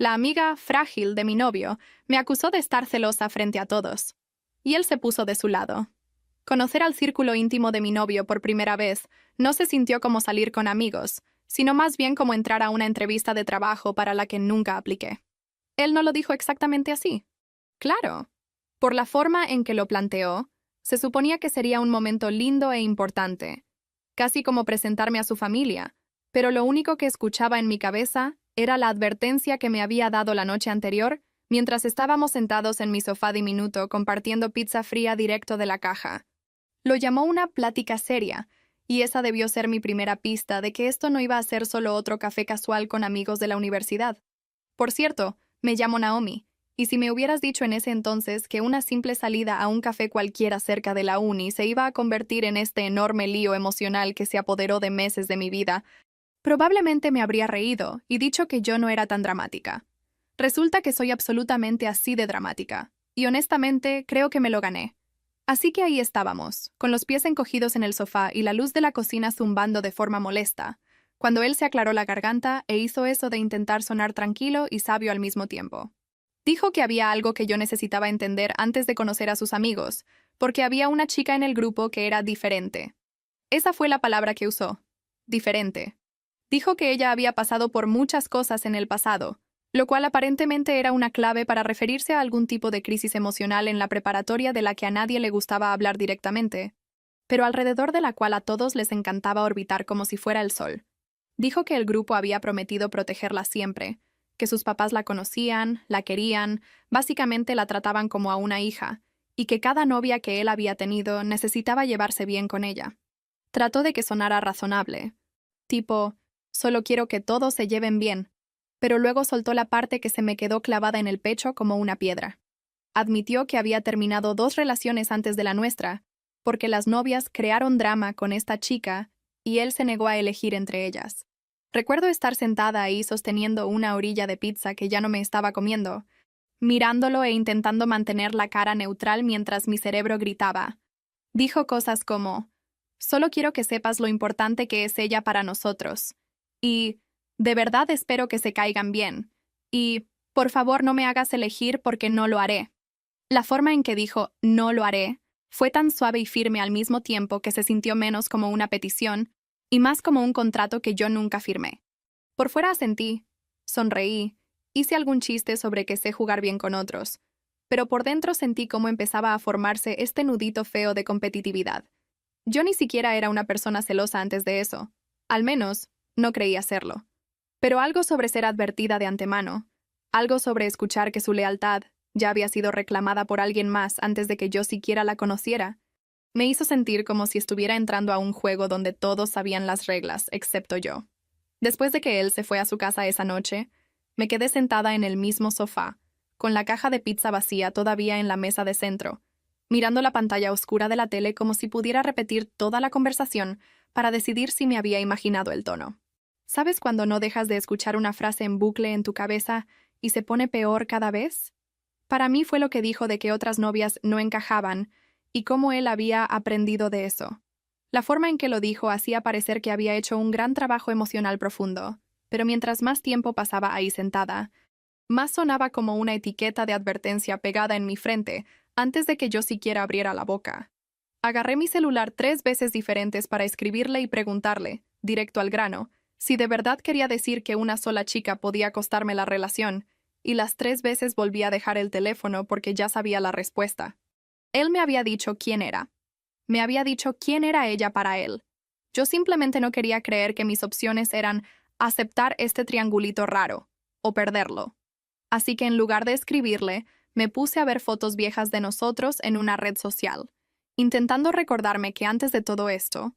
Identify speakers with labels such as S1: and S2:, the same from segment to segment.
S1: La amiga frágil de mi novio me acusó de estar celosa frente a todos. Y él se puso de su lado. Conocer al círculo íntimo de mi novio por primera vez no se sintió como salir con amigos, sino más bien como entrar a una entrevista de trabajo para la que nunca apliqué. Él no lo dijo exactamente así. Claro. Por la forma en que lo planteó, se suponía que sería un momento lindo e importante, casi como presentarme a su familia, pero lo único que escuchaba en mi cabeza era la advertencia que me había dado la noche anterior mientras estábamos sentados en mi sofá diminuto compartiendo pizza fría directo de la caja. Lo llamó una plática seria, y esa debió ser mi primera pista de que esto no iba a ser solo otro café casual con amigos de la universidad. Por cierto, me llamo Naomi, y si me hubieras dicho en ese entonces que una simple salida a un café cualquiera cerca de la uni se iba a convertir en este enorme lío emocional que se apoderó de meses de mi vida, probablemente me habría reído y dicho que yo no era tan dramática. Resulta que soy absolutamente así de dramática, y honestamente creo que me lo gané. Así que ahí estábamos, con los pies encogidos en el sofá y la luz de la cocina zumbando de forma molesta, cuando él se aclaró la garganta e hizo eso de intentar sonar tranquilo y sabio al mismo tiempo. Dijo que había algo que yo necesitaba entender antes de conocer a sus amigos, porque había una chica en el grupo que era diferente. Esa fue la palabra que usó. Diferente. Dijo que ella había pasado por muchas cosas en el pasado, lo cual aparentemente era una clave para referirse a algún tipo de crisis emocional en la preparatoria de la que a nadie le gustaba hablar directamente, pero alrededor de la cual a todos les encantaba orbitar como si fuera el sol. Dijo que el grupo había prometido protegerla siempre, que sus papás la conocían, la querían, básicamente la trataban como a una hija, y que cada novia que él había tenido necesitaba llevarse bien con ella. Trató de que sonara razonable, tipo, solo quiero que todos se lleven bien, pero luego soltó la parte que se me quedó clavada en el pecho como una piedra. Admitió que había terminado 2 relaciones antes de la nuestra, porque las novias crearon drama con esta chica y él se negó a elegir entre ellas. Recuerdo estar sentada ahí sosteniendo una orilla de pizza que ya no me estaba comiendo, mirándolo e intentando mantener la cara neutral mientras mi cerebro gritaba. Dijo cosas como, solo quiero que sepas lo importante que es ella para nosotros. Y, de verdad espero que se caigan bien. Y, por favor no me hagas elegir porque no lo haré. La forma en que dijo, no lo haré, fue tan suave y firme al mismo tiempo que se sintió menos como una petición y más como un contrato que yo nunca firmé. Por fuera asentí, sonreí, hice algún chiste sobre que sé jugar bien con otros, pero por dentro sentí cómo empezaba a formarse este nudito feo de competitividad. Yo ni siquiera era una persona celosa antes de eso. Al menos, no creía serlo. Pero algo sobre ser advertida de antemano, algo sobre escuchar que su lealtad ya había sido reclamada por alguien más antes de que yo siquiera la conociera, me hizo sentir como si estuviera entrando a un juego donde todos sabían las reglas, excepto yo. Después de que él se fue a su casa esa noche, me quedé sentada en el mismo sofá, con la caja de pizza vacía todavía en la mesa de centro, mirando la pantalla oscura de la tele como si pudiera repetir toda la conversación para decidir si me había imaginado el tono. ¿Sabes cuando no dejas de escuchar una frase en bucle en tu cabeza y se pone peor cada vez? Para mí fue lo que dijo de que otras novias no encajaban y cómo él había aprendido de eso. La forma en que lo dijo hacía parecer que había hecho un gran trabajo emocional profundo, pero mientras más tiempo pasaba ahí sentada, más sonaba como una etiqueta de advertencia pegada en mi frente antes de que yo siquiera abriera la boca. Agarré mi celular 3 veces diferentes para escribirle y preguntarle, directo al grano, si de verdad quería decir que una sola chica podía costarme la relación, y las 3 veces volví a dejar el teléfono porque ya sabía la respuesta. Él me había dicho quién era. Me había dicho quién era ella para él. Yo simplemente no quería creer que mis opciones eran aceptar este triangulito raro o perderlo. Así que en lugar de escribirle, me puse a ver fotos viejas de nosotros en una red social, intentando recordarme que antes de todo esto,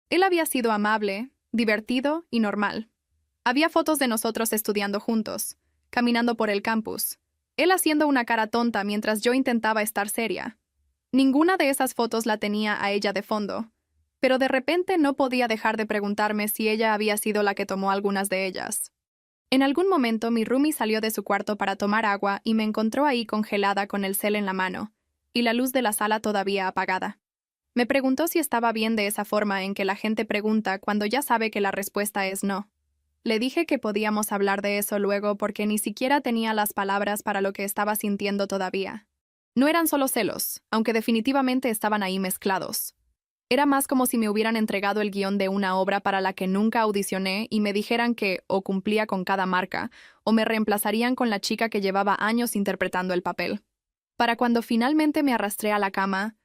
S1: él había sido amable, divertido y normal. Había fotos de nosotros estudiando juntos, caminando por el campus, él haciendo una cara tonta mientras yo intentaba estar seria. Ninguna de esas fotos la tenía a ella de fondo, pero de repente no podía dejar de preguntarme si ella había sido la que tomó algunas de ellas. En algún momento mi roomie salió de su cuarto para tomar agua y me encontró ahí congelada con el cel en la mano, y la luz de la sala todavía apagada. Me preguntó si estaba bien de esa forma en que la gente pregunta cuando ya sabe que la respuesta es no. Le dije que podíamos hablar de eso luego porque ni siquiera tenía las palabras para lo que estaba sintiendo todavía. No eran solo celos, aunque definitivamente estaban ahí mezclados. Era más como si me hubieran entregado el guión de una obra para la que nunca audicioné y me dijeran que o cumplía con cada marca, o me reemplazarían con la chica que llevaba años interpretando el papel. Para cuando finalmente me arrastré a la cama,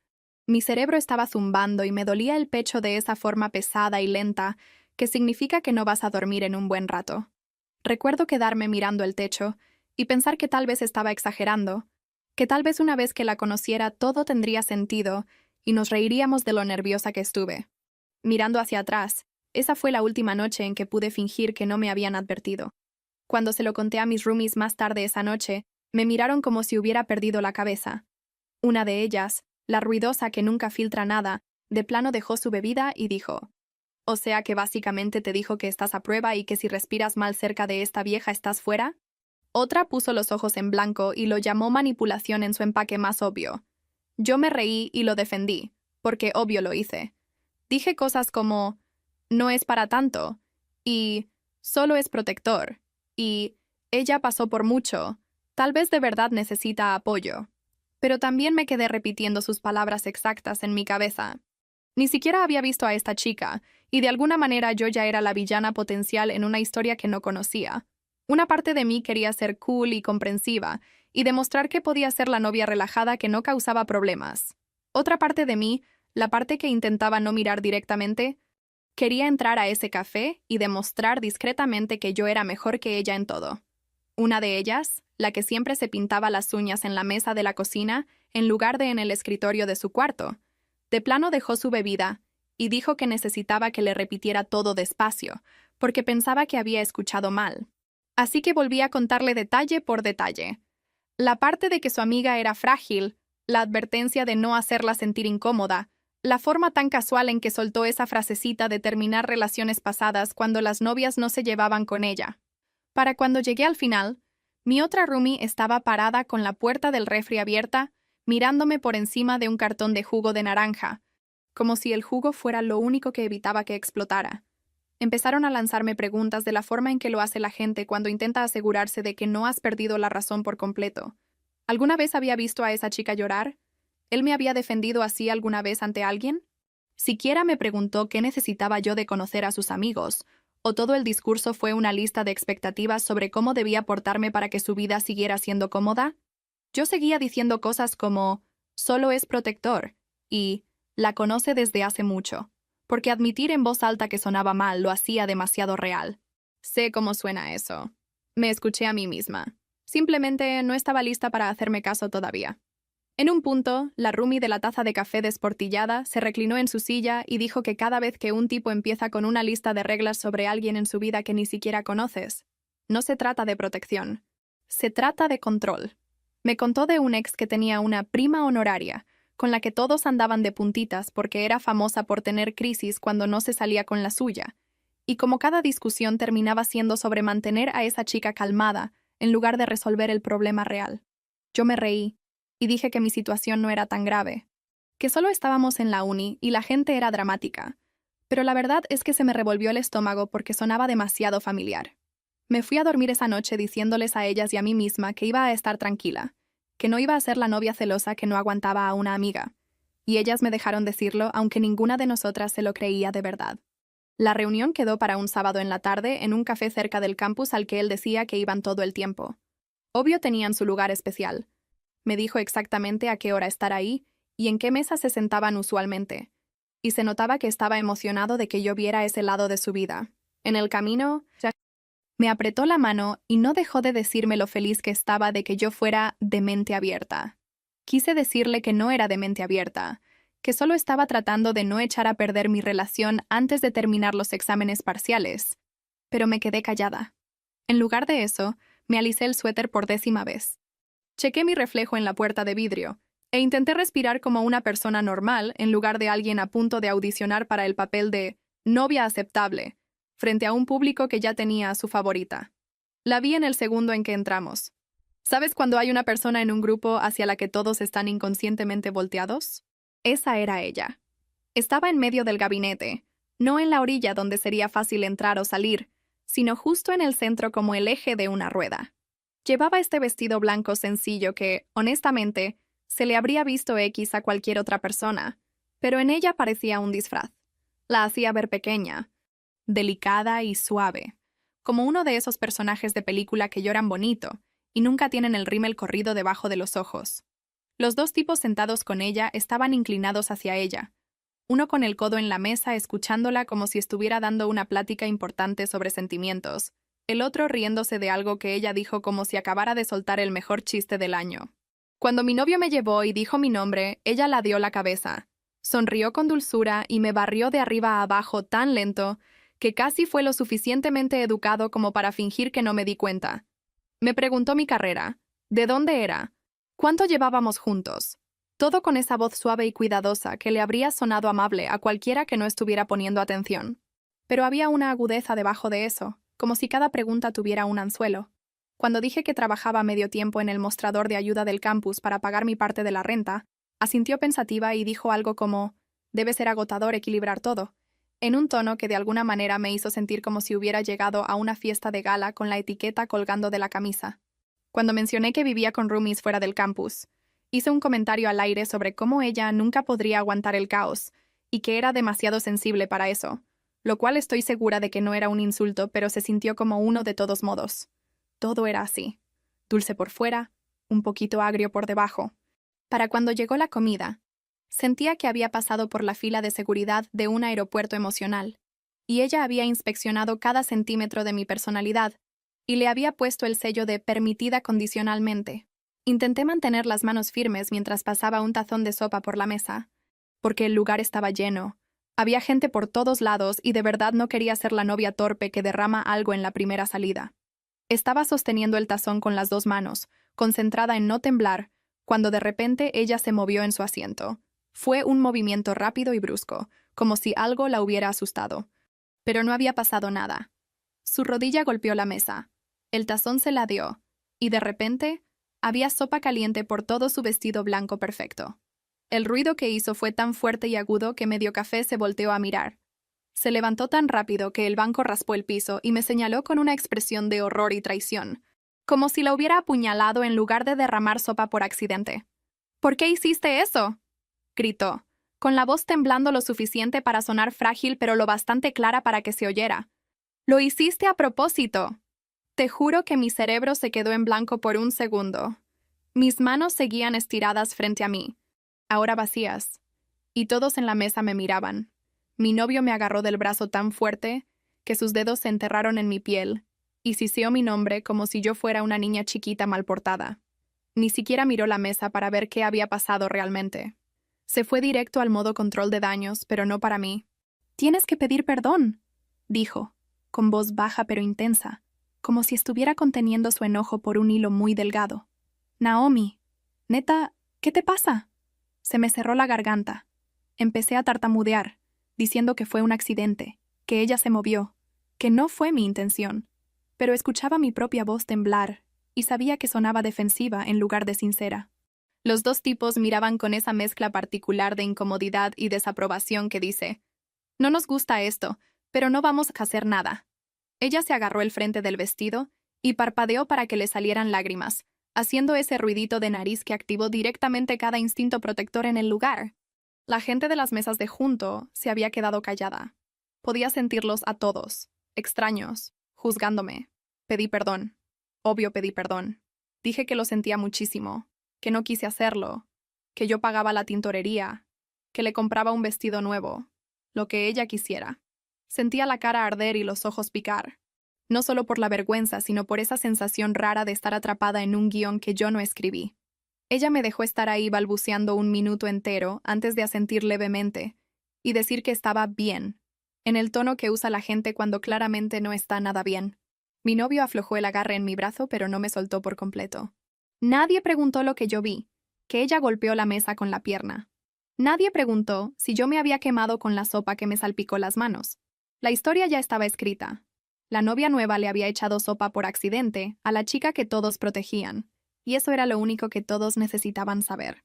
S1: mi cerebro estaba zumbando y me dolía el pecho de esa forma pesada y lenta, que significa que no vas a dormir en un buen rato. Recuerdo quedarme mirando el techo y pensar que tal vez estaba exagerando, que tal vez una vez que la conociera todo tendría sentido y nos reiríamos de lo nerviosa que estuve. Mirando hacia atrás, esa fue la última noche en que pude fingir que no me habían advertido. Cuando se lo conté a mis roomies más tarde esa noche, me miraron como si hubiera perdido la cabeza. Una de ellas, la ruidosa que nunca filtra nada, de plano dejó su bebida y dijo: «O sea que básicamente te dijo que estás a prueba y que si respiras mal cerca de esta vieja estás fuera». Otra puso los ojos en blanco y lo llamó manipulación en su empaque más obvio. Yo me reí y lo defendí, porque obvio lo hice. Dije cosas como: «No es para tanto», y «Solo es protector», y «Ella pasó por mucho, tal vez de verdad necesita apoyo». Pero también me quedé repitiendo sus palabras exactas en mi cabeza. Ni siquiera había visto a esta chica, y de alguna manera yo ya era la villana potencial en una historia que no conocía. Una parte de mí quería ser cool y comprensiva, y demostrar que podía ser la novia relajada que no causaba problemas. Otra parte de mí, la parte que intentaba no mirar directamente, quería entrar a ese café y demostrar discretamente que yo era mejor que ella en todo. Una de ellas, la que siempre se pintaba las uñas en la mesa de la cocina en lugar de en el escritorio de su cuarto, de plano dejó su bebida y dijo que necesitaba que le repitiera todo despacio, porque pensaba que había escuchado mal. Así que volví a contarle detalle por detalle. La parte de que su amiga era frágil, la advertencia de no hacerla sentir incómoda, la forma tan casual en que soltó esa frasecita de terminar relaciones pasadas cuando las novias no se llevaban con ella. Para cuando llegué al final, mi otra roomie estaba parada con la puerta del refri abierta, mirándome por encima de un cartón de jugo de naranja, como si el jugo fuera lo único que evitaba que explotara. Empezaron a lanzarme preguntas de la forma en que lo hace la gente cuando intenta asegurarse de que no has perdido la razón por completo. ¿Alguna vez había visto a esa chica llorar? ¿Él me había defendido así alguna vez ante alguien? Siquiera me preguntó qué necesitaba yo de conocer a sus amigos, o todo el discurso fue una lista de expectativas sobre cómo debía portarme para que su vida siguiera siendo cómoda. Yo seguía diciendo cosas como «solo es protector» y «la conoce desde hace mucho», porque admitir en voz alta que sonaba mal lo hacía demasiado real. Sé cómo suena eso. Me escuché a mí misma. Simplemente no estaba lista para hacerme caso todavía. En un punto, la roomie de la taza de café desportillada se reclinó en su silla y dijo que cada vez que un tipo empieza con una lista de reglas sobre alguien en su vida que ni siquiera conoces, no se trata de protección, se trata de control. Me contó de un ex que tenía una prima honoraria, con la que todos andaban de puntitas porque era famosa por tener crisis cuando no se salía con la suya, y como cada discusión terminaba siendo sobre mantener a esa chica calmada en lugar de resolver el problema real. Yo me reí y dije que mi situación no era tan grave, que solo estábamos en la uni y la gente era dramática, pero la verdad es que se me revolvió el estómago porque sonaba demasiado familiar. Me fui a dormir esa noche diciéndoles a ellas y a mí misma que iba a estar tranquila, que no iba a ser la novia celosa que no aguantaba a una amiga, y ellas me dejaron decirlo aunque ninguna de nosotras se lo creía de verdad. La reunión quedó para un sábado en la tarde en un café cerca del campus al que él decía que iban todo el tiempo. Obvio tenían su lugar especial. Me dijo exactamente a qué hora estar ahí y en qué mesa se sentaban usualmente, y se notaba que estaba emocionado de que yo viera ese lado de su vida. En el camino, me apretó la mano y no dejó de decirme lo feliz que estaba de que yo fuera de mente abierta. Quise decirle que no era de mente abierta, que solo estaba tratando de no echar a perder mi relación antes de terminar los exámenes parciales, pero me quedé callada. En lugar de eso, me alisé el suéter por 10ª vez. Chequé mi reflejo en la puerta de vidrio e intenté respirar como una persona normal en lugar de alguien a punto de audicionar para el papel de novia aceptable, frente a un público que ya tenía a su favorita. La vi en el segundo en que entramos. ¿Sabes cuando hay una persona en un grupo hacia la que todos están inconscientemente volteados? Esa era ella. Estaba en medio del gabinete, no en la orilla donde sería fácil entrar o salir, sino justo en el centro como el eje de una rueda. Llevaba este vestido blanco sencillo que, honestamente, se le habría visto X a cualquier otra persona, pero en ella parecía un disfraz. La hacía ver pequeña, delicada y suave, como uno de esos personajes de película que lloran bonito y nunca tienen el rímel corrido debajo de los ojos. Los dos tipos sentados con ella estaban inclinados hacia ella, uno con el codo en la mesa escuchándola como si estuviera dando una plática importante sobre sentimientos, el otro riéndose de algo que ella dijo como si acabara de soltar el mejor chiste del año. Cuando mi novio me llevó y dijo mi nombre, ella ladeó la cabeza, sonrió con dulzura y me barrió de arriba a abajo tan lento que casi fue lo suficientemente educado como para fingir que no me di cuenta. Me preguntó mi carrera, de dónde era, cuánto llevábamos juntos. Todo con esa voz suave y cuidadosa que le habría sonado amable a cualquiera que no estuviera poniendo atención. Pero había una agudeza debajo de eso, como si cada pregunta tuviera un anzuelo. Cuando dije que trabajaba medio tiempo en el mostrador de ayuda del campus para pagar mi parte de la renta, asintió pensativa y dijo algo como, «Debe ser agotador equilibrar todo», en un tono que de alguna manera me hizo sentir como si hubiera llegado a una fiesta de gala con la etiqueta colgando de la camisa. Cuando mencioné que vivía con roomies fuera del campus, hice un comentario al aire sobre cómo ella nunca podría aguantar el caos y que era demasiado sensible para eso, lo cual estoy segura de que no era un insulto, pero se sintió como uno de todos modos. Todo era así, dulce por fuera, un poquito agrio por debajo. Para cuando llegó la comida, sentía que había pasado por la fila de seguridad de un aeropuerto emocional, y ella había inspeccionado cada centímetro de mi personalidad, y le había puesto el sello de permitida condicionalmente. Intenté mantener las manos firmes mientras pasaba un tazón de sopa por la mesa, porque el lugar estaba lleno. Había gente por todos lados y de verdad no quería ser la novia torpe que derrama algo en la primera salida. Estaba sosteniendo el tazón con las dos manos, concentrada en no temblar, cuando de repente ella se movió en su asiento. Fue un movimiento rápido y brusco, como si algo la hubiera asustado. Pero no había pasado nada. Su rodilla golpeó la mesa. El tazón se ladeó, y de repente había sopa caliente por todo su vestido blanco perfecto. El ruido que hizo fue tan fuerte y agudo que medio café se volteó a mirar. Se levantó tan rápido que el banco raspó el piso y me señaló con una expresión de horror y traición, como si la hubiera apuñalado en lugar de derramar sopa por accidente. «¿Por qué hiciste eso?», gritó, con la voz temblando lo suficiente para sonar frágil pero lo bastante clara para que se oyera. «Lo hiciste a propósito». Te juro que mi cerebro se quedó en blanco por un segundo. Mis manos seguían estiradas frente a mí, ahora vacías, y todos en la mesa me miraban. Mi novio me agarró del brazo tan fuerte que sus dedos se enterraron en mi piel y siseó mi nombre como si yo fuera una niña chiquita mal portada. Ni siquiera miró la mesa para ver qué había pasado realmente. Se fue directo al modo control de daños, pero no para mí. «Tienes que pedir perdón», dijo, con voz baja pero intensa, como si estuviera conteniendo su enojo por un hilo muy delgado. «Naomi, neta, ¿qué te pasa?» Se me cerró la garganta. Empecé a tartamudear, diciendo que fue un accidente, que ella se movió, que no fue mi intención, pero escuchaba mi propia voz temblar y sabía que sonaba defensiva en lugar de sincera. Los dos tipos miraban con esa mezcla particular de incomodidad y desaprobación que dice, «No nos gusta esto, pero no vamos a hacer nada». Ella se agarró el frente del vestido y parpadeó para que le salieran lágrimas, haciendo ese ruidito de nariz que activó directamente cada instinto protector en el lugar. La gente de las mesas de junto se había quedado callada. Podía sentirlos a todos, extraños, juzgándome. Pedí perdón. Obvio pedí perdón. Dije que lo sentía muchísimo, que no quise hacerlo, que yo pagaba la tintorería, que le compraba un vestido nuevo, lo que ella quisiera. Sentía la cara arder y los ojos picar, no solo por la vergüenza, sino por esa sensación rara de estar atrapada en un guión que yo no escribí. Ella me dejó estar ahí balbuceando un minuto entero antes de asentir levemente y decir que estaba bien, en el tono que usa la gente cuando claramente no está nada bien. Mi novio aflojó el agarre en mi brazo, pero no me soltó por completo. Nadie preguntó lo que yo vi, que ella golpeó la mesa con la pierna. Nadie preguntó si yo me había quemado con la sopa que me salpicó las manos. La historia ya estaba escrita. La novia nueva le había echado sopa por accidente a la chica que todos protegían, y eso era lo único que todos necesitaban saber.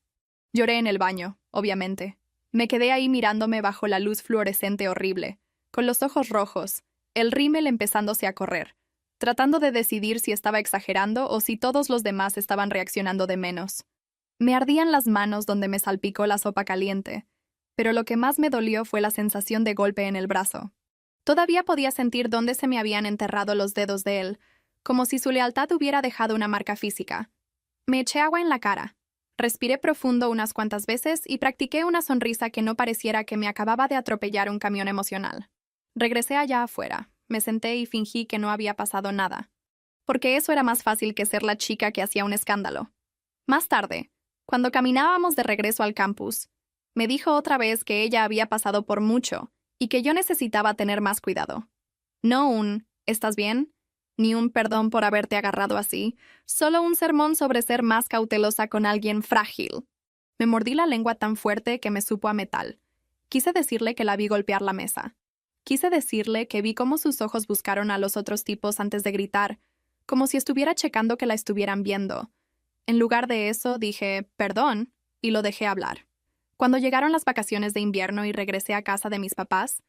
S1: Lloré en el baño, obviamente. Me quedé ahí mirándome bajo la luz fluorescente horrible, con los ojos rojos, el rímel empezándose a correr, tratando de decidir si estaba exagerando o si todos los demás estaban reaccionando de menos. Me ardían las manos donde me salpicó la sopa caliente, pero lo que más me dolió fue la sensación de golpe en el brazo. Todavía podía sentir dónde se me habían enterrado los dedos de él, como si su lealtad hubiera dejado una marca física. Me eché agua en la cara. Respiré profundo unas cuantas veces y practiqué una sonrisa que no pareciera que me acababa de atropellar un camión emocional. Regresé allá afuera, me senté y fingí que no había pasado nada. Porque eso era más fácil que ser la chica que hacía un escándalo. Más tarde, cuando caminábamos de regreso al campus, me dijo otra vez que ella había pasado por mucho y que yo necesitaba tener más cuidado. No un ¿estás bien?, ni un perdón por haberte agarrado así, solo un sermón sobre ser más cautelosa con alguien frágil. Me mordí la lengua tan fuerte que me supo a metal. Quise decirle que la vi golpear la mesa. Quise decirle que vi cómo sus ojos buscaron a los otros tipos antes de gritar, como si estuviera checando que la estuvieran viendo. En lugar de eso, dije, perdón, y lo dejé hablar. Cuando llegaron las vacaciones de invierno y regresé a casa de mis papás,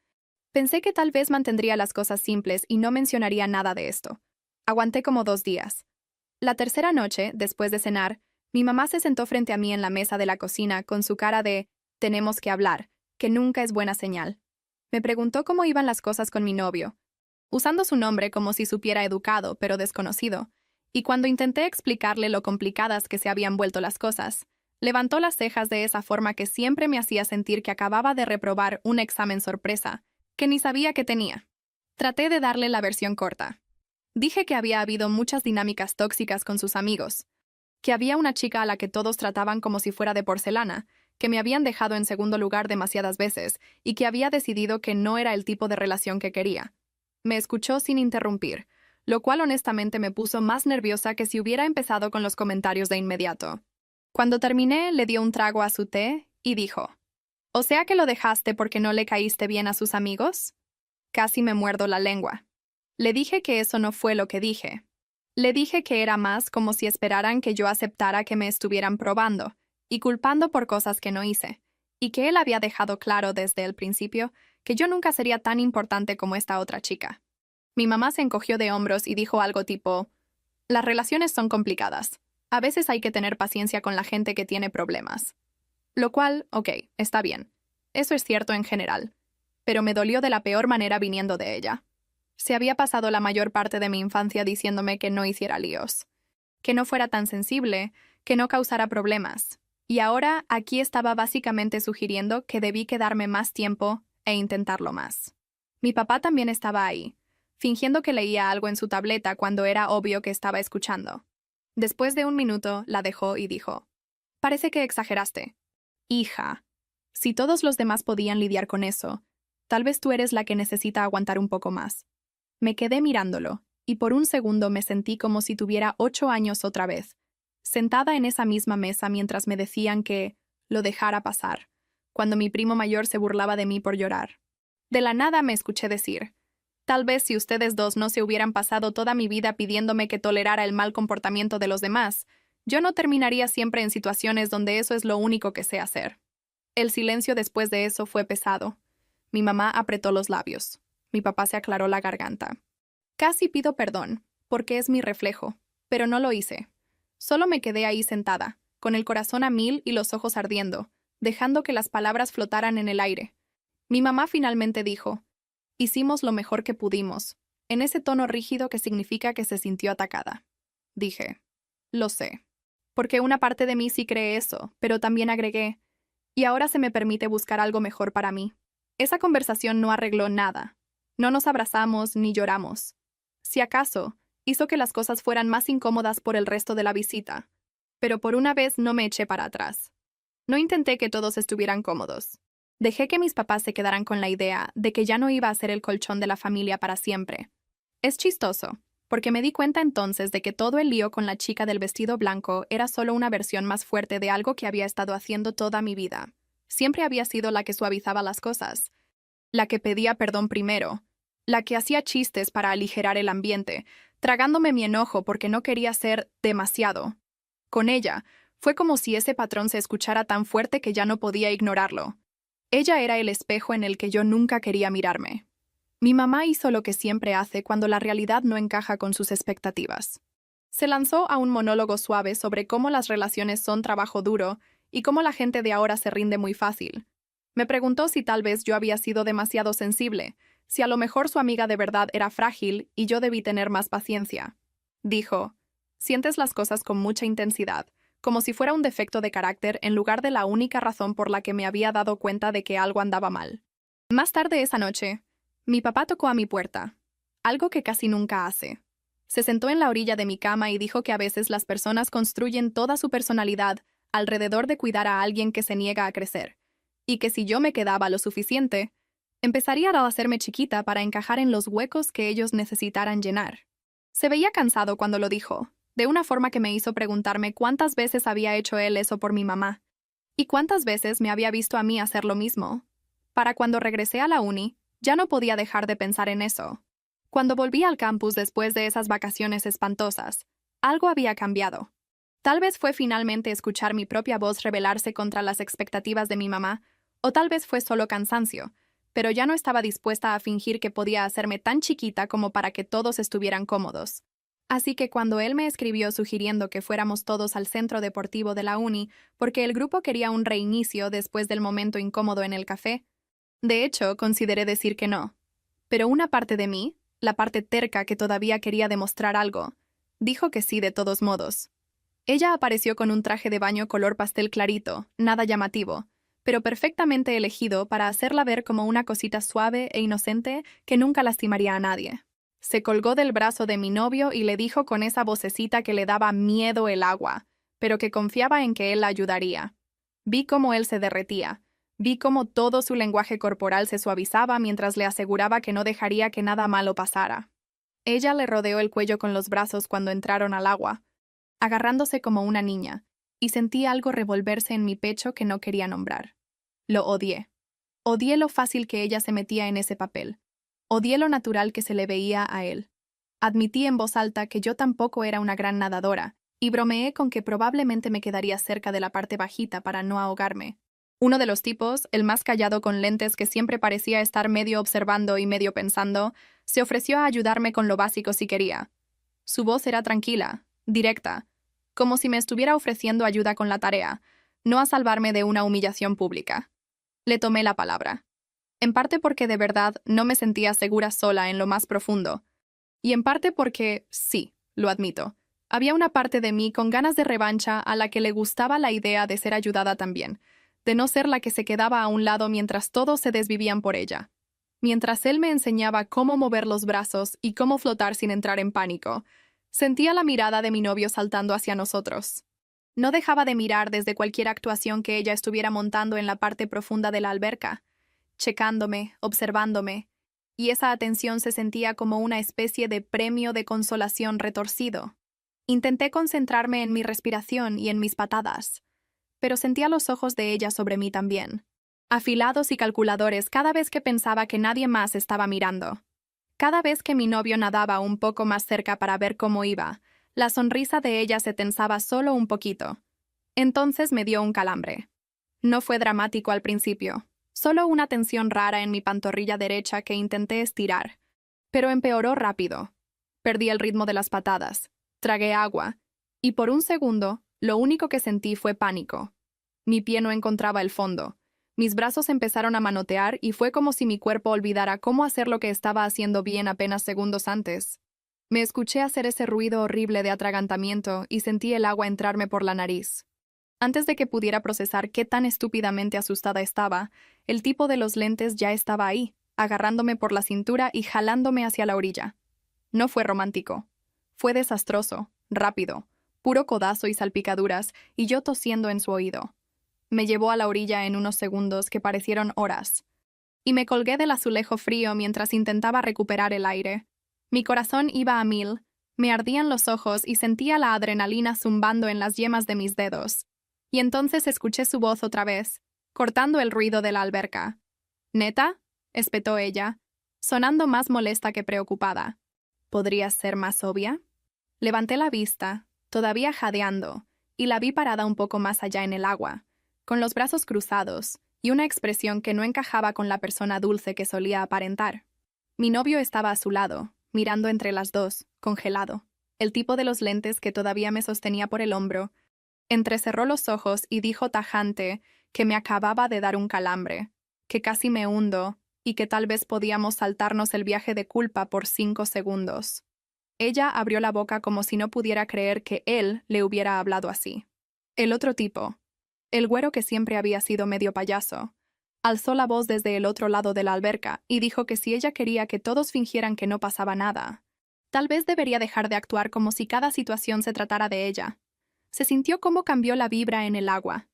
S1: pensé que tal vez mantendría las cosas simples y no mencionaría nada de esto. Aguanté como 2 días. La tercera noche, después de cenar, mi mamá se sentó frente a mí en la mesa de la cocina con su cara de «tenemos que hablar», que nunca es buena señal. Me preguntó cómo iban las cosas con mi novio, usando su nombre como si supiera educado pero desconocido, y cuando intenté explicarle lo complicadas que se habían vuelto las cosas, levantó las cejas de esa forma que siempre me hacía sentir que acababa de reprobar un examen sorpresa, que ni sabía que tenía. Traté de darle la versión corta. Dije que había habido muchas dinámicas tóxicas con sus amigos, que había una chica a la que todos trataban como si fuera de porcelana, que me habían dejado en segundo lugar demasiadas veces y que había decidido que no era el tipo de relación que quería. Me escuchó sin interrumpir, lo cual honestamente me puso más nerviosa que si hubiera empezado con los comentarios de inmediato. Cuando terminé, le dio un trago a su té y dijo, «¿O sea que lo dejaste porque no le caíste bien a sus amigos?» Casi me muerdo la lengua. Le dije que eso no fue lo que dije. Le dije que era más como si esperaran que yo aceptara que me estuvieran probando y culpando por cosas que no hice, y que él había dejado claro desde el principio que yo nunca sería tan importante como esta otra chica. Mi mamá se encogió de hombros y dijo algo tipo, «Las relaciones son complicadas. A veces hay que tener paciencia con la gente que tiene problemas». Lo cual, ok, está bien. Eso es cierto en general. Pero me dolió de la peor manera viniendo de ella. Se había pasado la mayor parte de mi infancia diciéndome que no hiciera líos, que no fuera tan sensible, que no causara problemas. Y ahora aquí estaba básicamente sugiriendo que debí quedarme más tiempo e intentarlo más. Mi papá también estaba ahí, fingiendo que leía algo en su tableta cuando era obvio que estaba escuchando. Después de un minuto, la dejó y dijo, «Parece que exageraste. Hija, si todos los demás podían lidiar con eso, tal vez tú eres la que necesita aguantar un poco más». Me quedé mirándolo, y por un segundo me sentí como si tuviera 8 años otra vez, sentada en esa misma mesa mientras me decían que lo dejara pasar, cuando mi primo mayor se burlaba de mí por llorar. De la nada me escuché decir, «Tal vez si ustedes dos no se hubieran pasado toda mi vida pidiéndome que tolerara el mal comportamiento de los demás, yo no terminaría siempre en situaciones donde eso es lo único que sé hacer». El silencio después de eso fue pesado. Mi mamá apretó los labios. Mi papá se aclaró la garganta. Casi pido perdón, porque es mi reflejo, pero no lo hice. Solo me quedé ahí sentada, con el corazón a 1000 y los ojos ardiendo, dejando que las palabras flotaran en el aire. Mi mamá finalmente dijo, «Hicimos lo mejor que pudimos», en ese tono rígido que significa que se sintió atacada. Dije, «Lo sé». Porque una parte de mí sí cree eso, pero también agregué, «Y ahora se me permite buscar algo mejor para mí». Esa conversación no arregló nada. No nos abrazamos ni lloramos. Si acaso, hizo que las cosas fueran más incómodas por el resto de la visita. Pero por una vez no me eché para atrás. No intenté que todos estuvieran cómodos. Dejé que mis papás se quedaran con la idea de que ya no iba a ser el colchón de la familia para siempre. Es chistoso, porque me di cuenta entonces de que todo el lío con la chica del vestido blanco era solo una versión más fuerte de algo que había estado haciendo toda mi vida. Siempre había sido la que suavizaba las cosas, la que pedía perdón primero, la que hacía chistes para aligerar el ambiente, tragándome mi enojo porque no quería ser demasiado. Con ella, fue como si ese patrón se escuchara tan fuerte que ya no podía ignorarlo. Ella era el espejo en el que yo nunca quería mirarme. Mi mamá hizo lo que siempre hace cuando la realidad no encaja con sus expectativas. Se lanzó a un monólogo suave sobre cómo las relaciones son trabajo duro y cómo la gente de ahora se rinde muy fácil. Me preguntó si tal vez yo había sido demasiado sensible, si a lo mejor su amiga de verdad era frágil y yo debí tener más paciencia. Dijo, sientes las cosas con mucha intensidad, como si fuera un defecto de carácter en lugar de la única razón por la que me había dado cuenta de que algo andaba mal. Más tarde esa noche, mi papá tocó a mi puerta, algo que casi nunca hace. Se sentó en la orilla de mi cama y dijo que a veces las personas construyen toda su personalidad alrededor de cuidar a alguien que se niega a crecer, y que si yo me quedaba lo suficiente, empezaría a hacerme chiquita para encajar en los huecos que ellos necesitaran llenar. Se veía cansado cuando lo dijo, de una forma que me hizo preguntarme cuántas veces había hecho él eso por mi mamá, y cuántas veces me había visto a mí hacer lo mismo. Para cuando regresé a la uni, ya no podía dejar de pensar en eso. Cuando volví al campus después de esas vacaciones espantosas, algo había cambiado. Tal vez fue finalmente escuchar mi propia voz rebelarse contra las expectativas de mi mamá, o tal vez fue solo cansancio, pero ya no estaba dispuesta a fingir que podía hacerme tan chiquita como para que todos estuvieran cómodos. Así que cuando él me escribió sugiriendo que fuéramos todos al centro deportivo de la uni, porque el grupo quería un reinicio después del momento incómodo en el café, de hecho, consideré decir que no. Pero una parte de mí, la parte terca que todavía quería demostrar algo, dijo que sí de todos modos. Ella apareció con un traje de baño color pastel clarito, nada llamativo, pero perfectamente elegido para hacerla ver como una cosita suave e inocente que nunca lastimaría a nadie. Se colgó del brazo de mi novio y le dijo con esa vocecita que le daba miedo el agua, pero que confiaba en que él la ayudaría. Vi cómo él se derretía. Vi cómo todo su lenguaje corporal se suavizaba mientras le aseguraba que no dejaría que nada malo pasara. Ella le rodeó el cuello con los brazos cuando entraron al agua, agarrándose como una niña, y sentí algo revolverse en mi pecho que no quería nombrar. Lo odié. Odié lo fácil que ella se metía en ese papel. Odié lo natural que se le veía a él. Admití en voz alta que yo tampoco era una gran nadadora, y bromeé con que probablemente me quedaría cerca de la parte bajita para no ahogarme. Uno de los tipos, el más callado con lentes que siempre parecía estar medio observando y medio pensando, se ofreció a ayudarme con lo básico si quería. Su voz era tranquila, directa, como si me estuviera ofreciendo ayuda con la tarea, no a salvarme de una humillación pública. Le tomé la palabra. En parte porque de verdad no me sentía segura sola en lo más profundo, y en parte porque, sí, lo admito, había una parte de mí con ganas de revancha a la que le gustaba la idea de ser ayudada también, de no ser la que se quedaba a un lado mientras todos se desvivían por ella. Mientras él me enseñaba cómo mover los brazos y cómo flotar sin entrar en pánico, sentía la mirada de mi novio saltando hacia nosotros. No dejaba de mirar desde cualquier actuación que ella estuviera montando en la parte profunda de la alberca, checándome, observándome, y esa atención se sentía como una especie de premio de consolación retorcido. Intenté concentrarme en mi respiración y en mis patadas, pero sentía los ojos de ella sobre mí también, afilados y calculadores cada vez que pensaba que nadie más estaba mirando. Cada vez que mi novio nadaba un poco más cerca para ver cómo iba, la sonrisa de ella se tensaba solo un poquito. Entonces me dio un calambre. No fue dramático al principio, solo una tensión rara en mi pantorrilla derecha que intenté estirar, pero empeoró rápido. Perdí el ritmo de las patadas, tragué agua, y por un segundo, lo único que sentí fue pánico. Mi pie no encontraba el fondo. Mis brazos empezaron a manotear y fue como si mi cuerpo olvidara cómo hacer lo que estaba haciendo bien apenas segundos antes. Me escuché hacer ese ruido horrible de atragantamiento y sentí el agua entrarme por la nariz. Antes de que pudiera procesar qué tan estúpidamente asustada estaba, el tipo de los lentes ya estaba ahí, agarrándome por la cintura y jalándome hacia la orilla. No fue romántico. Fue desastroso, rápido, puro codazo y salpicaduras, y yo tosiendo en su oído. Me llevó a la orilla en unos segundos que parecieron horas, y me colgué del azulejo frío mientras intentaba recuperar el aire. Mi corazón iba a 1000, me ardían los ojos y sentía la adrenalina zumbando en las yemas de mis dedos. Y entonces escuché su voz otra vez, cortando el ruido de la alberca. ¿Neta?, espetó ella, sonando más molesta que preocupada. ¿Podrías ser más obvia? Levanté la vista, todavía jadeando, y la vi parada un poco más allá en el agua, con los brazos cruzados y una expresión que no encajaba con la persona dulce que solía aparentar. Mi novio estaba a su lado, mirando entre las dos, congelado. El tipo de los lentes que todavía me sostenía por el hombro. Entrecerró los ojos y dijo tajante que me acababa de dar un calambre, que casi me hundo y que tal vez podíamos saltarnos el viaje de culpa por 5 segundos. Ella abrió la boca como si no pudiera creer que él le hubiera hablado así. El otro tipo, el güero que siempre había sido medio payaso, alzó la voz desde el otro lado de la alberca y dijo que si ella quería que todos fingieran que no pasaba nada, tal vez debería dejar de actuar como si cada situación se tratara de ella. Se sintió cómo cambió la vibra en el agua.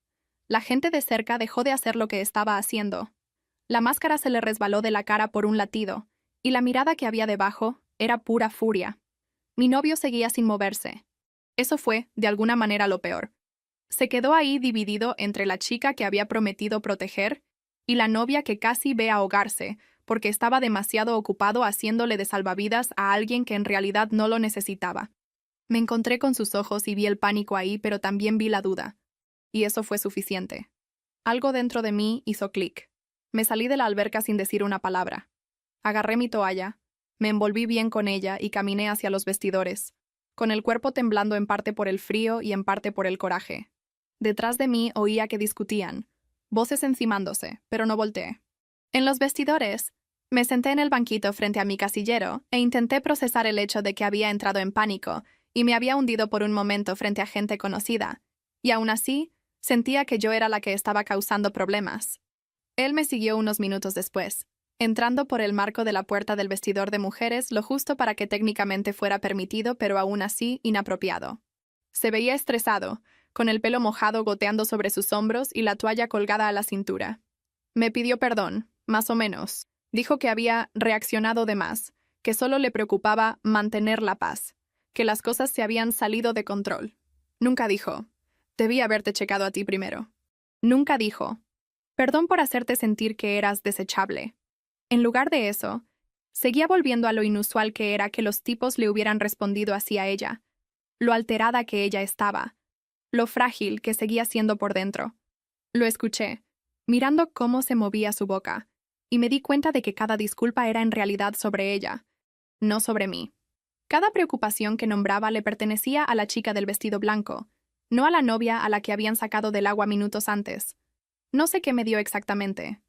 S1: La gente de cerca dejó de hacer lo que estaba haciendo. La máscara se le resbaló de la cara por un latido, y la mirada que había debajo era pura furia. Mi novio seguía sin moverse. Eso fue, de alguna manera, lo peor. Se quedó ahí dividido entre la chica que había prometido proteger y la novia que casi ve ahogarse porque estaba demasiado ocupado haciéndole de salvavidas a alguien que en realidad no lo necesitaba. Me encontré con sus ojos y vi el pánico ahí, pero también vi la duda. Y eso fue suficiente. Algo dentro de mí hizo clic. Me salí de la alberca sin decir una palabra. Agarré mi toalla, me envolví bien con ella y caminé hacia los vestidores, con el cuerpo temblando en parte por el frío y en parte por el coraje. Detrás de mí oía que discutían, voces encimándose, pero no volteé. En los vestidores, me senté en el banquito frente a mi casillero e intenté procesar el hecho de que había entrado en pánico y me había hundido por un momento frente a gente conocida, y aún así, sentía que yo era la que estaba causando problemas. Él me siguió unos minutos después, entrando por el marco de la puerta del vestidor de mujeres lo justo para que técnicamente fuera permitido, pero aún así inapropiado. Se veía estresado, con el pelo mojado goteando sobre sus hombros y la toalla colgada a la cintura. Me pidió perdón, más o menos. Dijo que había reaccionado de más, que solo le preocupaba mantener la paz, que las cosas se habían salido de control. Nunca dijo, debí haberte checado a ti primero. Nunca dijo, perdón por hacerte sentir que eras desechable. En lugar de eso, seguía volviendo a lo inusual que era que los tipos le hubieran respondido así a ella, lo alterada que ella estaba, lo frágil que seguía siendo por dentro. Lo escuché, mirando cómo se movía su boca, y me di cuenta de que cada disculpa era en realidad sobre ella, no sobre mí. Cada preocupación que nombraba le pertenecía a la chica del vestido blanco, no a la novia a la que habían sacado del agua minutos antes. No sé qué me dio exactamente.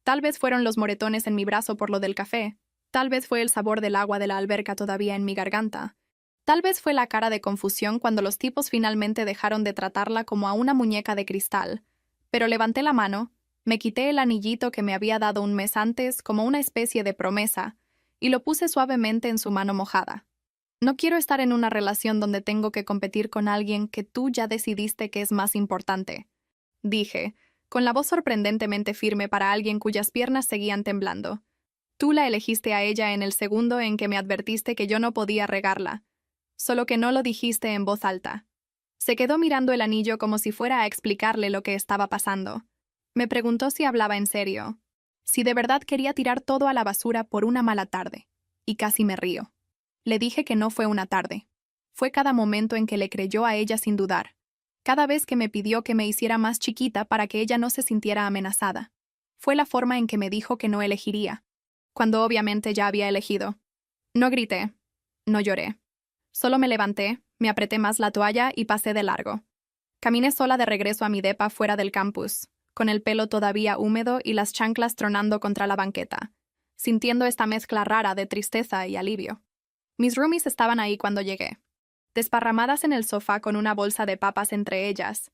S1: Tal vez fueron los moretones en mi brazo por lo del café, tal vez fue el sabor del agua de la alberca todavía en mi garganta. Tal vez fue la cara de confusión cuando los tipos finalmente dejaron de tratarla como a una muñeca de cristal, pero levanté la mano, me quité el anillito que me había dado un mes antes como una especie de promesa, y lo puse suavemente en su mano mojada. No quiero estar en una relación donde tengo que competir con alguien que tú ya decidiste que es más importante, dije, con la voz sorprendentemente firme para alguien cuyas piernas seguían temblando. Tú la elegiste a ella en el segundo en que me advertiste que yo no podía regarla, solo que no lo dijiste en voz alta. Se quedó mirando el anillo como si fuera a explicarle lo que estaba pasando. Me preguntó si hablaba en serio, si de verdad quería tirar todo a la basura por una mala tarde, y casi me río. Le dije que no fue una tarde. Fue cada momento en que le creyó a ella sin dudar. Cada vez que me pidió que me hiciera más chiquita para que ella no se sintiera amenazada. Fue la forma en que me dijo que no elegiría, cuando obviamente ya había elegido. No grité, no lloré. Solo me levanté, me apreté más la toalla y pasé de largo. Caminé sola de regreso a mi depa fuera del campus, con el pelo todavía húmedo y las chanclas tronando contra la banqueta, sintiendo esta mezcla rara de tristeza y alivio. Mis roomies estaban ahí cuando llegué, desparramadas en el sofá con una bolsa de papas entre ellas,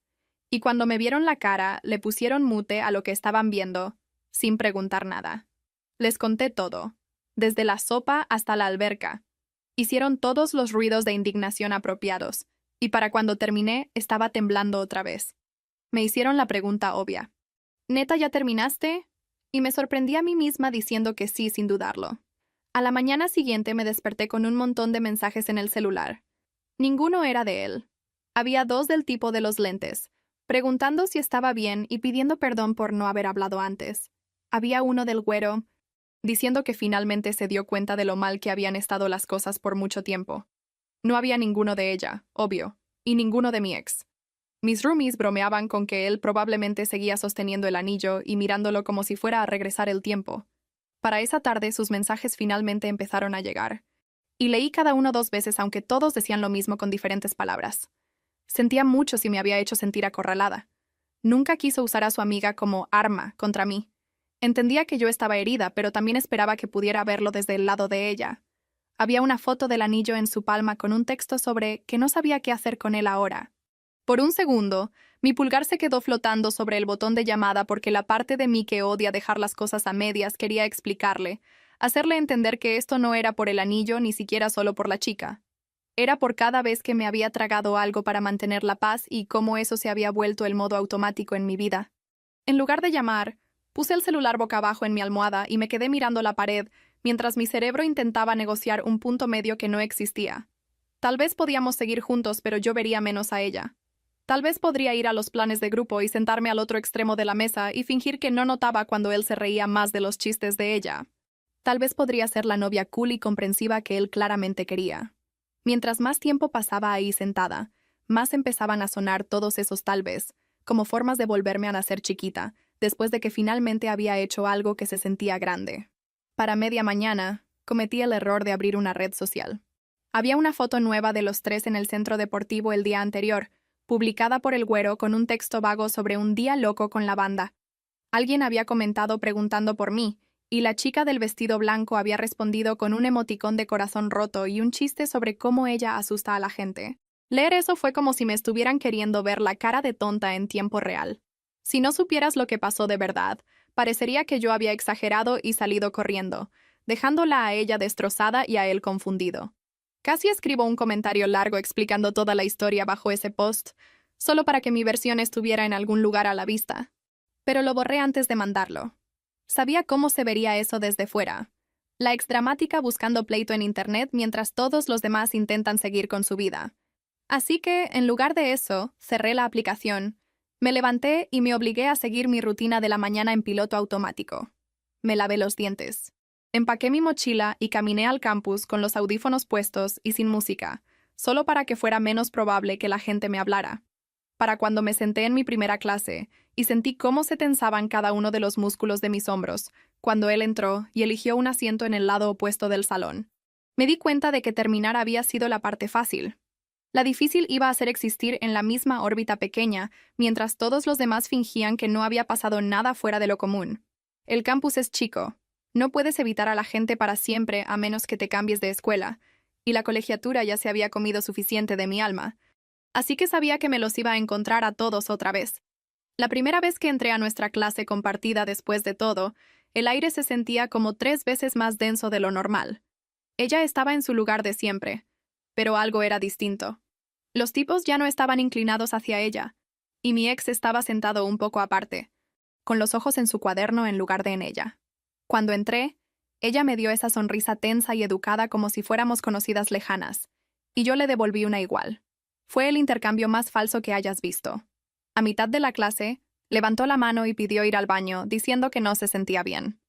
S1: y cuando me vieron la cara, le pusieron mute a lo que estaban viendo, sin preguntar nada. Les conté todo, desde la sopa hasta la alberca. Hicieron todos los ruidos de indignación apropiados, y para cuando terminé estaba temblando otra vez. Me hicieron la pregunta obvia. ¿Neta ya terminaste? Y me sorprendí a mí misma diciendo que sí sin dudarlo. A la mañana siguiente me desperté con un montón de mensajes en el celular. Ninguno era de él. Había 2 del tipo de los lentes, preguntando si estaba bien y pidiendo perdón por no haber hablado antes. Había uno del güero, diciendo que finalmente se dio cuenta de lo mal que habían estado las cosas por mucho tiempo. No había ninguno de ella, obvio, y ninguno de mi ex. Mis roomies bromeaban con que él probablemente seguía sosteniendo el anillo y mirándolo como si fuera a regresar el tiempo. Para esa tarde sus mensajes finalmente empezaron a llegar. Y leí cada uno 2 veces, aunque todos decían lo mismo con diferentes palabras. Sentía mucho si me había hecho sentir acorralada. Nunca quiso usar a su amiga como arma contra mí. Entendía que yo estaba herida, pero también esperaba que pudiera verlo desde el lado de ella. Había una foto del anillo en su palma con un texto sobre que no sabía qué hacer con él ahora. Por un segundo, mi pulgar se quedó flotando sobre el botón de llamada porque la parte de mí que odia dejar las cosas a medias quería explicarle, hacerle entender que esto no era por el anillo ni siquiera solo por la chica. Era por cada vez que me había tragado algo para mantener la paz y cómo eso se había vuelto el modo automático en mi vida. En lugar de llamar, puse el celular boca abajo en mi almohada y me quedé mirando la pared mientras mi cerebro intentaba negociar un punto medio que no existía. Tal vez podíamos seguir juntos, pero yo vería menos a ella. Tal vez podría ir a los planes de grupo y sentarme al otro extremo de la mesa y fingir que no notaba cuando él se reía más de los chistes de ella. Tal vez podría ser la novia cool y comprensiva que él claramente quería. Mientras más tiempo pasaba ahí sentada, más empezaban a sonar todos esos tal vez, como formas de volverme a nacer chiquita, después de que finalmente había hecho algo que se sentía grande. Para media mañana, cometí el error de abrir una red social. Había una foto nueva de los tres en el centro deportivo el día anterior, publicada por el güero con un texto vago sobre un día loco con la banda. Alguien había comentado preguntando por mí, y la chica del vestido blanco había respondido con un emoticón de corazón roto y un chiste sobre cómo ella asusta a la gente. Leer eso fue como si me estuvieran queriendo ver la cara de tonta en tiempo real. Si no supieras lo que pasó de verdad, parecería que yo había exagerado y salido corriendo, dejándola a ella destrozada y a él confundido. Casi escribo un comentario largo explicando toda la historia bajo ese post, solo para que mi versión estuviera en algún lugar a la vista. Pero lo borré antes de mandarlo. Sabía cómo se vería eso desde fuera. La exdramática buscando pleito en internet mientras todos los demás intentan seguir con su vida. Así que, en lugar de eso, cerré la aplicación, me levanté y me obligué a seguir mi rutina de la mañana en piloto automático. Me lavé los dientes. Empaqué mi mochila y caminé al campus con los audífonos puestos y sin música, solo para que fuera menos probable que la gente me hablara. Para cuando me senté en mi primera clase y sentí cómo se tensaban cada uno de los músculos de mis hombros, cuando él entró y eligió un asiento en el lado opuesto del salón. Me di cuenta de que terminar había sido la parte fácil. La difícil iba a ser existir en la misma órbita pequeña, mientras todos los demás fingían que no había pasado nada fuera de lo común. El campus es chico. No puedes evitar a la gente para siempre a menos que te cambies de escuela, y la colegiatura ya se había comido suficiente de mi alma. Así que sabía que me los iba a encontrar a todos otra vez. La primera vez que entré a nuestra clase compartida después de todo, el aire se sentía como 3 veces más denso de lo normal. Ella estaba en su lugar de siempre, pero algo era distinto. Los tipos ya no estaban inclinados hacia ella, y mi ex estaba sentado un poco aparte, con los ojos en su cuaderno en lugar de en ella. Cuando entré, ella me dio esa sonrisa tensa y educada como si fuéramos conocidas lejanas, y yo le devolví una igual. Fue el intercambio más falso que hayas visto. A mitad de la clase, levantó la mano y pidió ir al baño, diciendo que no se sentía bien.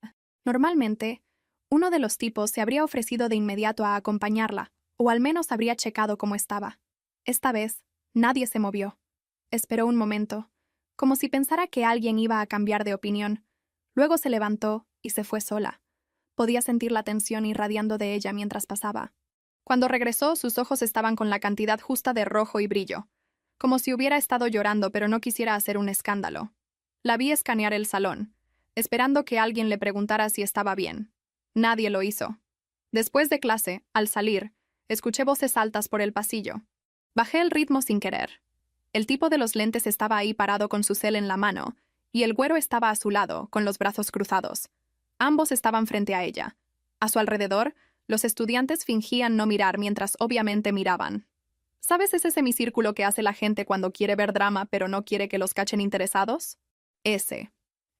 S1: Normalmente, uno de los tipos se habría ofrecido de inmediato a acompañarla, o al menos habría checado cómo estaba. Esta vez, nadie se movió. Esperó un momento, como si pensara que alguien iba a cambiar de opinión. Luego se levantó y se fue sola. Podía sentir la tensión irradiando de ella mientras pasaba. Cuando regresó, sus ojos estaban con la cantidad justa de rojo y brillo, como si hubiera estado llorando pero no quisiera hacer un escándalo. La vi escanear el salón, esperando que alguien le preguntara si estaba bien. Nadie lo hizo. Después de clase, al salir, escuché voces altas por el pasillo. Bajé el ritmo sin querer. El tipo de los lentes estaba ahí parado con su cel en la mano, y el güero estaba a su lado, con los brazos cruzados. Ambos estaban frente a ella. A su alrededor, los estudiantes fingían no mirar mientras obviamente miraban. ¿Sabes ese semicírculo que hace la gente cuando quiere ver drama pero no quiere que los cachen interesados? Ese.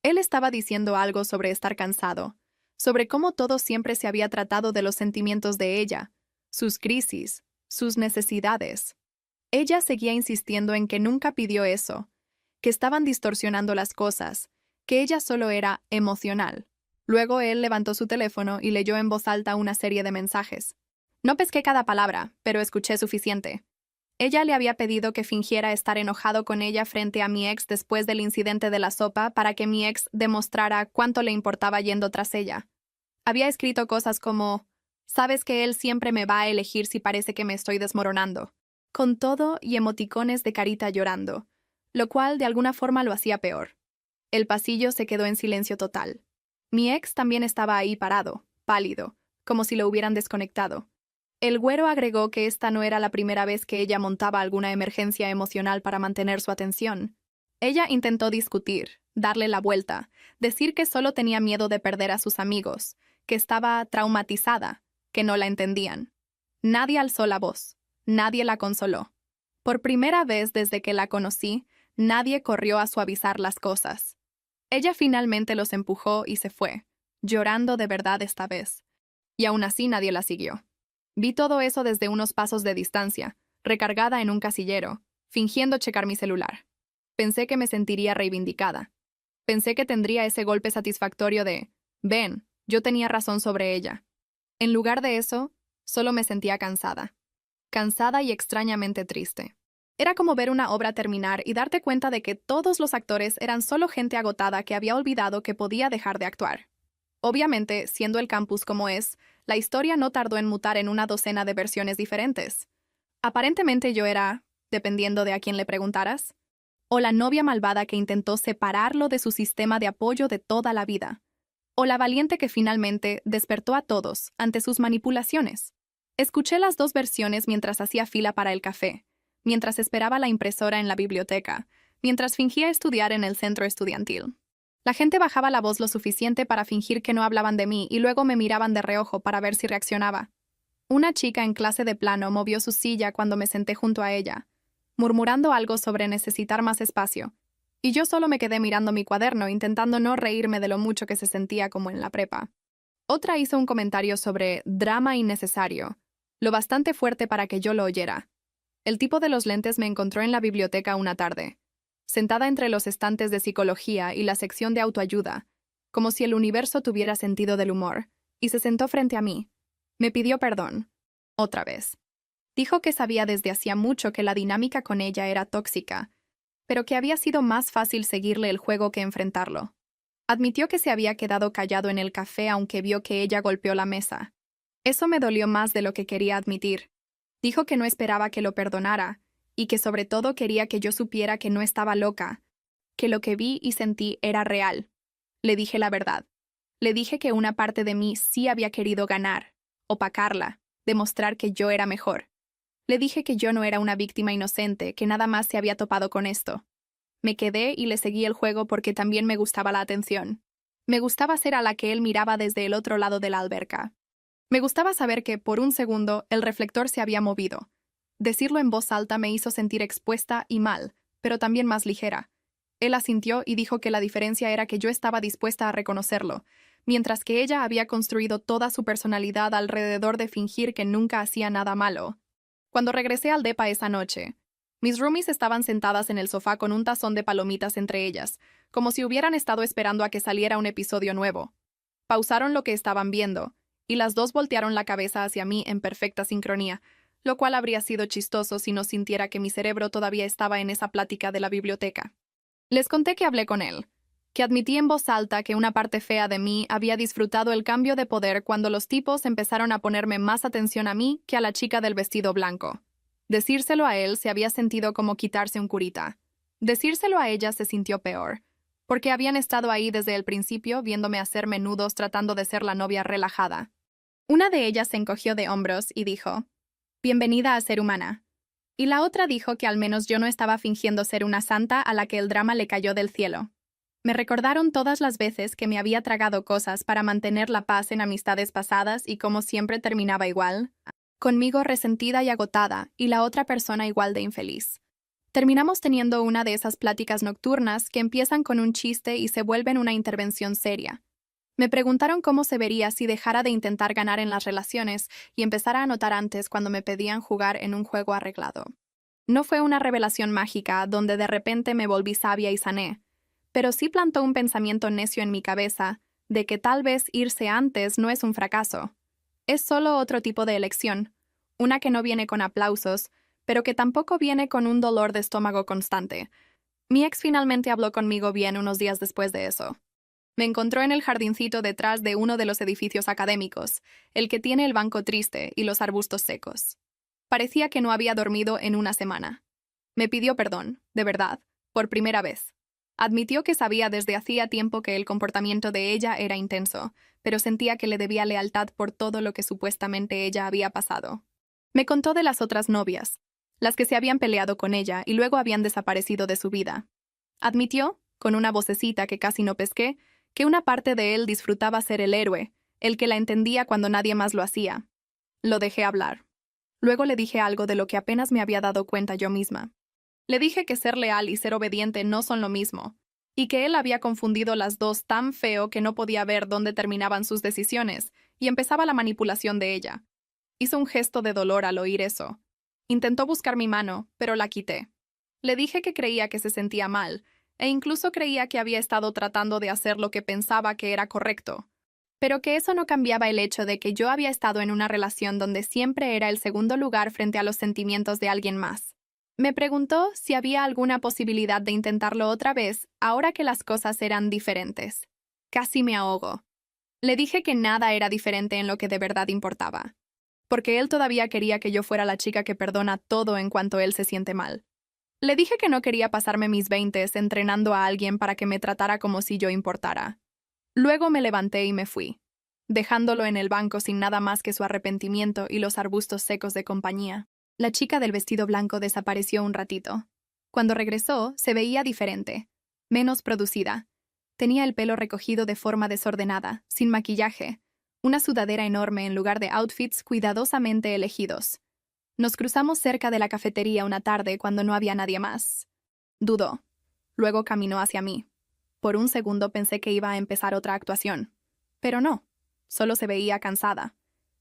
S1: Él estaba diciendo algo sobre estar cansado, sobre cómo todo siempre se había tratado de los sentimientos de ella, sus crisis, sus necesidades. Ella seguía insistiendo en que nunca pidió eso, que estaban distorsionando las cosas, que ella solo era emocional. Luego él levantó su teléfono y leyó en voz alta una serie de mensajes. No pesqué cada palabra, pero escuché suficiente. Ella le había pedido que fingiera estar enojado con ella frente a mi ex después del incidente de la sopa para que mi ex demostrara cuánto le importaba yendo tras ella. Había escrito cosas como, sabes que él siempre me va a elegir si parece que me estoy desmoronando, con todo y emoticones de carita llorando, lo cual de alguna forma lo hacía peor. El pasillo se quedó en silencio total. Mi ex también estaba ahí parado, pálido, como si lo hubieran desconectado. El güero agregó que esta no era la primera vez que ella montaba alguna emergencia emocional para mantener su atención. Ella intentó discutir, darle la vuelta, decir que solo tenía miedo de perder a sus amigos, que estaba traumatizada, que no la entendían. Nadie alzó la voz, nadie la consoló. Por primera vez desde que la conocí, nadie corrió a suavizar las cosas. Ella finalmente los empujó y se fue, llorando de verdad esta vez. Y aún así nadie la siguió. Vi todo eso desde unos pasos de distancia, recargada en un casillero, fingiendo checar mi celular. Pensé que me sentiría reivindicada. Pensé que tendría ese golpe satisfactorio de, ven, yo tenía razón sobre ella. En lugar de eso, solo me sentía cansada. Cansada y extrañamente triste. Era como ver una obra terminar y darte cuenta de que todos los actores eran solo gente agotada que había olvidado que podía dejar de actuar. Obviamente, siendo el campus como es, la historia no tardó en mutar en una docena de versiones diferentes. Aparentemente yo era, dependiendo de a quién le preguntaras, o la novia malvada que intentó separarlo de su sistema de apoyo de toda la vida, o la valiente que finalmente despertó a todos ante sus manipulaciones. Escuché las dos versiones mientras hacía fila para el café, mientras esperaba la impresora en la biblioteca, mientras fingía estudiar en el centro estudiantil. La gente bajaba la voz lo suficiente para fingir que no hablaban de mí y luego me miraban de reojo para ver si reaccionaba. Una chica en clase de plano movió su silla cuando me senté junto a ella, murmurando algo sobre necesitar más espacio, y yo solo me quedé mirando mi cuaderno intentando no reírme de lo mucho que se sentía como en la prepa. Otra hizo un comentario sobre drama innecesario, lo bastante fuerte para que yo lo oyera. El tipo de los lentes me encontró en la biblioteca una tarde, sentada entre los estantes de psicología y la sección de autoayuda, como si el universo tuviera sentido del humor, y se sentó frente a mí. Me pidió perdón. Otra vez. Dijo que sabía desde hacía mucho que la dinámica con ella era tóxica, pero que había sido más fácil seguirle el juego que enfrentarlo. Admitió que se había quedado callado en el café aunque vio que ella golpeó la mesa. Eso me dolió más de lo que quería admitir. Dijo que no esperaba que lo perdonara, y que sobre todo quería que yo supiera que no estaba loca, que lo que vi y sentí era real. Le dije la verdad. Le dije que una parte de mí sí había querido ganar, opacarla, demostrar que yo era mejor. Le dije que yo no era una víctima inocente, que nada más se había topado con esto. Me quedé y le seguí el juego porque también me gustaba la atención. Me gustaba ser a la que él miraba desde el otro lado de la alberca. Me gustaba saber que, por un segundo, el reflector se había movido. Decirlo en voz alta me hizo sentir expuesta y mal, pero también más ligera. Él asintió y dijo que la diferencia era que yo estaba dispuesta a reconocerlo, mientras que ella había construido toda su personalidad alrededor de fingir que nunca hacía nada malo. Cuando regresé al depa esa noche, mis roomies estaban sentadas en el sofá con un tazón de palomitas entre ellas, como si hubieran estado esperando a que saliera un episodio nuevo. Pausaron lo que estaban viendo, y las dos voltearon la cabeza hacia mí en perfecta sincronía, lo cual habría sido chistoso si no sintiera que mi cerebro todavía estaba en esa plática de la biblioteca. Les conté que hablé con él, que admití en voz alta que una parte fea de mí había disfrutado el cambio de poder cuando los tipos empezaron a ponerme más atención a mí que a la chica del vestido blanco. Decírselo a él se había sentido como quitarse un curita. Decírselo a ella se sintió peor, porque habían estado ahí desde el principio viéndome hacer menudos tratando de ser la novia relajada. Una de ellas se encogió de hombros y dijo, «Bienvenida a ser humana». Y la otra dijo que al menos yo no estaba fingiendo ser una santa a la que el drama le cayó del cielo. Me recordaron todas las veces que me había tragado cosas para mantener la paz en amistades pasadas y como siempre terminaba igual, conmigo resentida y agotada y la otra persona igual de infeliz. Terminamos teniendo una de esas pláticas nocturnas que empiezan con un chiste y se vuelven una intervención seria. Me preguntaron cómo se vería si dejara de intentar ganar en las relaciones y empezara a notar antes cuando me pedían jugar en un juego arreglado. No fue una revelación mágica donde de repente me volví sabia y sané, pero sí plantó un pensamiento necio en mi cabeza de que tal vez irse antes no es un fracaso. Es solo otro tipo de elección, una que no viene con aplausos, pero que tampoco viene con un dolor de estómago constante. Mi ex finalmente habló conmigo bien unos días después de eso. Me encontró en el jardincito detrás de uno de los edificios académicos, el que tiene el banco triste y los arbustos secos. Parecía que no había dormido en una semana. Me pidió perdón, de verdad, por primera vez. Admitió que sabía desde hacía tiempo que el comportamiento de ella era intenso, pero sentía que le debía lealtad por todo lo que supuestamente ella había pasado. Me contó de las otras novias, las que se habían peleado con ella y luego habían desaparecido de su vida. Admitió, con una vocecita que casi no pesqué, que una parte de él disfrutaba ser el héroe, el que la entendía cuando nadie más lo hacía. Lo dejé hablar. Luego le dije algo de lo que apenas me había dado cuenta yo misma. Le dije que ser leal y ser obediente no son lo mismo, y que él había confundido las dos tan feo que no podía ver dónde terminaban sus decisiones, y empezaba la manipulación de ella. Hizo un gesto de dolor al oír eso. Intentó buscar mi mano, pero la quité. Le dije que creía que se sentía mal, e incluso creía que había estado tratando de hacer lo que pensaba que era correcto, pero que eso no cambiaba el hecho de que yo había estado en una relación donde siempre era el segundo lugar frente a los sentimientos de alguien más. Me preguntó si había alguna posibilidad de intentarlo otra vez, ahora que las cosas eran diferentes. Casi me ahogo. Le dije que nada era diferente en lo que de verdad importaba, porque él todavía quería que yo fuera la chica que perdona todo en cuanto él se siente mal. Le dije que no quería pasarme mis 20 entrenando a alguien para que me tratara como si yo importara. Luego me levanté y me fui, dejándolo en el banco sin nada más que su arrepentimiento y los arbustos secos de compañía. La chica del vestido blanco desapareció un ratito. Cuando regresó, se veía diferente, menos producida. Tenía el pelo recogido de forma desordenada, sin maquillaje, una sudadera enorme en lugar de outfits cuidadosamente elegidos. Nos cruzamos cerca de la cafetería una tarde cuando no había nadie más. Dudó. Luego caminó hacia mí. Por un segundo pensé que iba a empezar otra actuación. Pero no. Solo se veía cansada.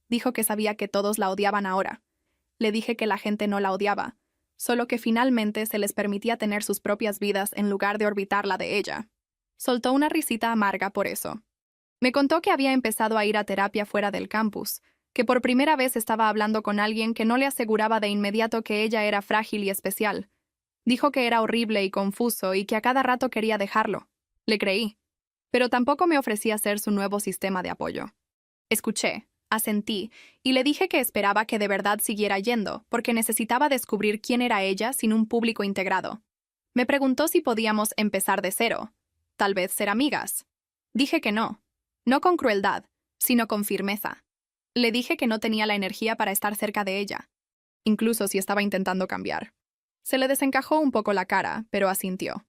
S1: Dijo que sabía que todos la odiaban ahora. Le dije que la gente no la odiaba, solo que finalmente se les permitía tener sus propias vidas en lugar de orbitar la de ella. Soltó una risita amarga por eso. Me contó que había empezado a ir a terapia fuera del campus, que por primera vez estaba hablando con alguien que no le aseguraba de inmediato que ella era frágil y especial. Dijo que era horrible y confuso y que a cada rato quería dejarlo. Le creí. Pero tampoco me ofrecía ser su nuevo sistema de apoyo. Escuché, asentí, y le dije que esperaba que de verdad siguiera yendo, porque necesitaba descubrir quién era ella sin un público integrado. Me preguntó si podíamos empezar de cero. Tal vez ser amigas. Dije que no. No con crueldad, sino con firmeza. Le dije que no tenía la energía para estar cerca de ella, incluso si estaba intentando cambiar. Se le desencajó un poco la cara, pero asintió.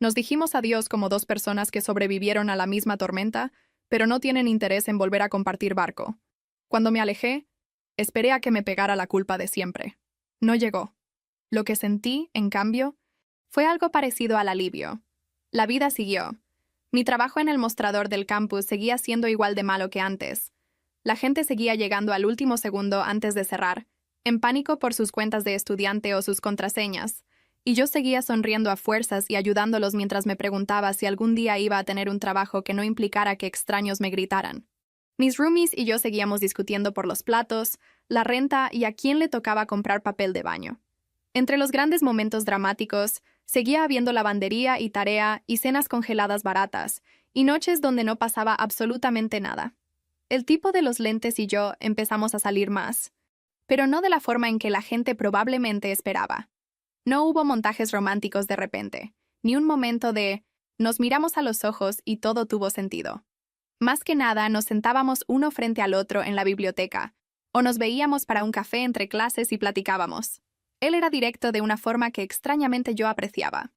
S1: Nos dijimos adiós como dos personas que sobrevivieron a la misma tormenta, pero no tienen interés en volver a compartir barco. Cuando me alejé, esperé a que me pegara la culpa de siempre. No llegó. Lo que sentí, en cambio, fue algo parecido al alivio. La vida siguió. Mi trabajo en el mostrador del campus seguía siendo igual de malo que antes. La gente seguía llegando al último segundo antes de cerrar, en pánico por sus cuentas de estudiante o sus contraseñas, y yo seguía sonriendo a fuerzas y ayudándolos mientras me preguntaba si algún día iba a tener un trabajo que no implicara que extraños me gritaran. Mis roomies y yo seguíamos discutiendo por los platos, la renta y a quién le tocaba comprar papel de baño. Entre los grandes momentos dramáticos, seguía habiendo lavandería y tarea y cenas congeladas baratas, y noches donde no pasaba absolutamente nada. El tipo de los lentes y yo empezamos a salir más, pero no de la forma en que la gente probablemente esperaba. No hubo montajes románticos de repente, ni un momento de nos miramos a los ojos y todo tuvo sentido. Más que nada, nos sentábamos uno frente al otro en la biblioteca, o nos veíamos para un café entre clases y platicábamos. Él era directo de una forma que extrañamente yo apreciaba.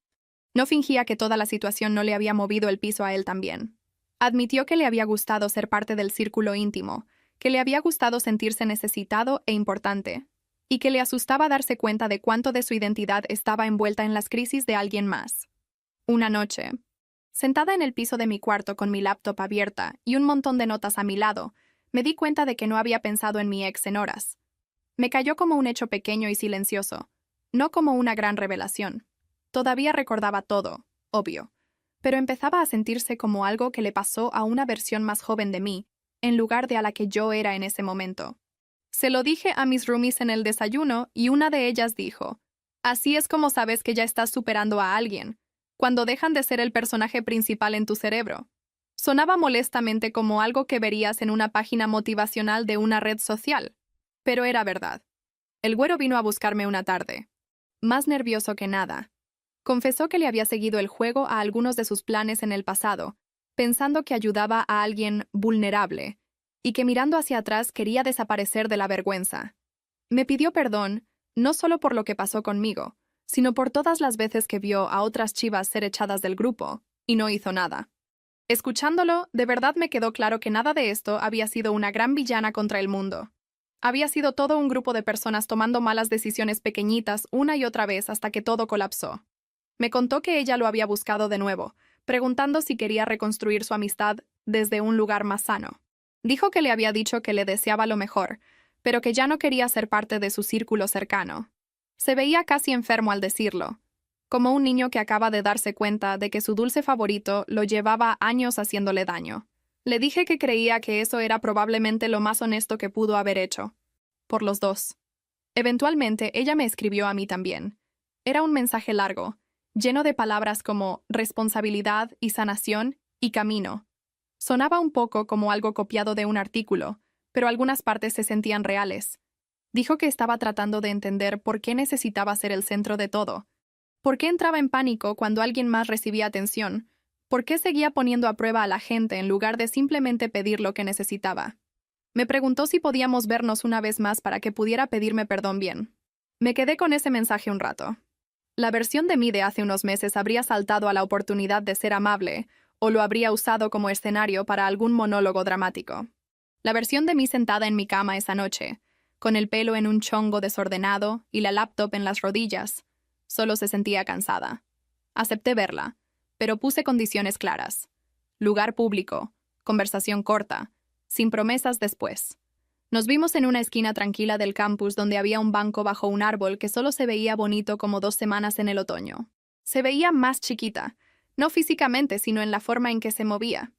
S1: No fingía que toda la situación no le había movido el piso a él también. Admitió que le había gustado ser parte del círculo íntimo, que le había gustado sentirse necesitado e importante, y que le asustaba darse cuenta de cuánto de su identidad estaba envuelta en las crisis de alguien más. Una noche, sentada en el piso de mi cuarto con mi laptop abierta y un montón de notas a mi lado, me di cuenta de que no había pensado en mi ex en horas. Me cayó como un hecho pequeño y silencioso, no como una gran revelación. Todavía recordaba todo, obvio, pero empezaba a sentirse como algo que le pasó a una versión más joven de mí, en lugar de a la que yo era en ese momento. Se lo dije a mis roomies en el desayuno y una de ellas dijo, «Así es como sabes que ya estás superando a alguien, cuando dejan de ser el personaje principal en tu cerebro». Sonaba molestamente como algo que verías en una página motivacional de una red social. Pero era verdad. El güero vino a buscarme una tarde. Más nervioso que nada. Confesó que le había seguido el juego a algunos de sus planes en el pasado, pensando que ayudaba a alguien vulnerable, y que mirando hacia atrás quería desaparecer de la vergüenza. Me pidió perdón, no solo por lo que pasó conmigo, sino por todas las veces que vio a otras chivas ser echadas del grupo, y no hizo nada. Escuchándolo, de verdad me quedó claro que nada de esto había sido una gran villana contra el mundo. Había sido todo un grupo de personas tomando malas decisiones pequeñitas una y otra vez hasta que todo colapsó. Me contó que ella lo había buscado de nuevo, preguntando si quería reconstruir su amistad desde un lugar más sano. Dijo que le había dicho que le deseaba lo mejor, pero que ya no quería ser parte de su círculo cercano. Se veía casi enfermo al decirlo, como un niño que acaba de darse cuenta de que su dulce favorito lo llevaba años haciéndole daño. Le dije que creía que eso era probablemente lo más honesto que pudo haber hecho. Por los dos. Eventualmente, ella me escribió a mí también. Era un mensaje largo, lleno de palabras como responsabilidad y sanación y camino. Sonaba un poco como algo copiado de un artículo, pero algunas partes se sentían reales. Dijo que estaba tratando de entender por qué necesitaba ser el centro de todo. ¿Por qué entraba en pánico cuando alguien más recibía atención? ¿Por qué seguía poniendo a prueba a la gente en lugar de simplemente pedir lo que necesitaba? Me preguntó si podíamos vernos una vez más para que pudiera pedirme perdón bien. Me quedé con ese mensaje un rato. La versión de mí de hace unos meses habría saltado a la oportunidad de ser amable, o lo habría usado como escenario para algún monólogo dramático. La versión de mí sentada en mi cama esa noche, con el pelo en un chongo desordenado y la laptop en las rodillas, solo se sentía cansada. Acepté verla, pero puse condiciones claras. Lugar público, conversación corta, sin promesas después. Nos vimos en una esquina tranquila del campus donde había un banco bajo un árbol que solo se veía bonito como 2 semanas en el otoño. Se veía más chiquita, no físicamente, sino en la forma en que se movía.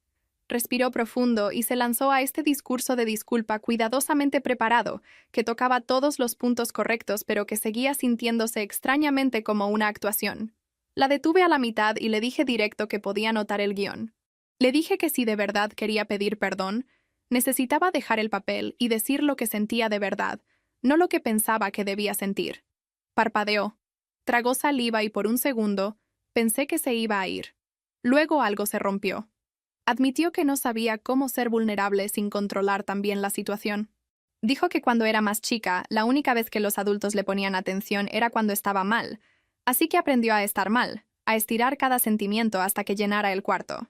S1: Respiró profundo y se lanzó a este discurso de disculpa cuidadosamente preparado, que tocaba todos los puntos correctos pero que seguía sintiéndose extrañamente como una actuación. La detuve a la mitad y le dije directo que podía notar el guión. Le dije que si de verdad quería pedir perdón, necesitaba dejar el papel y decir lo que sentía de verdad, no lo que pensaba que debía sentir. Parpadeó. Tragó saliva y por un segundo pensé que se iba a ir. Luego algo se rompió. Admitió que no sabía cómo ser vulnerable sin controlar también la situación. Dijo que cuando era más chica, la única vez que los adultos le ponían atención era cuando estaba mal, así que aprendió a estar mal, a estirar cada sentimiento hasta que llenara el cuarto.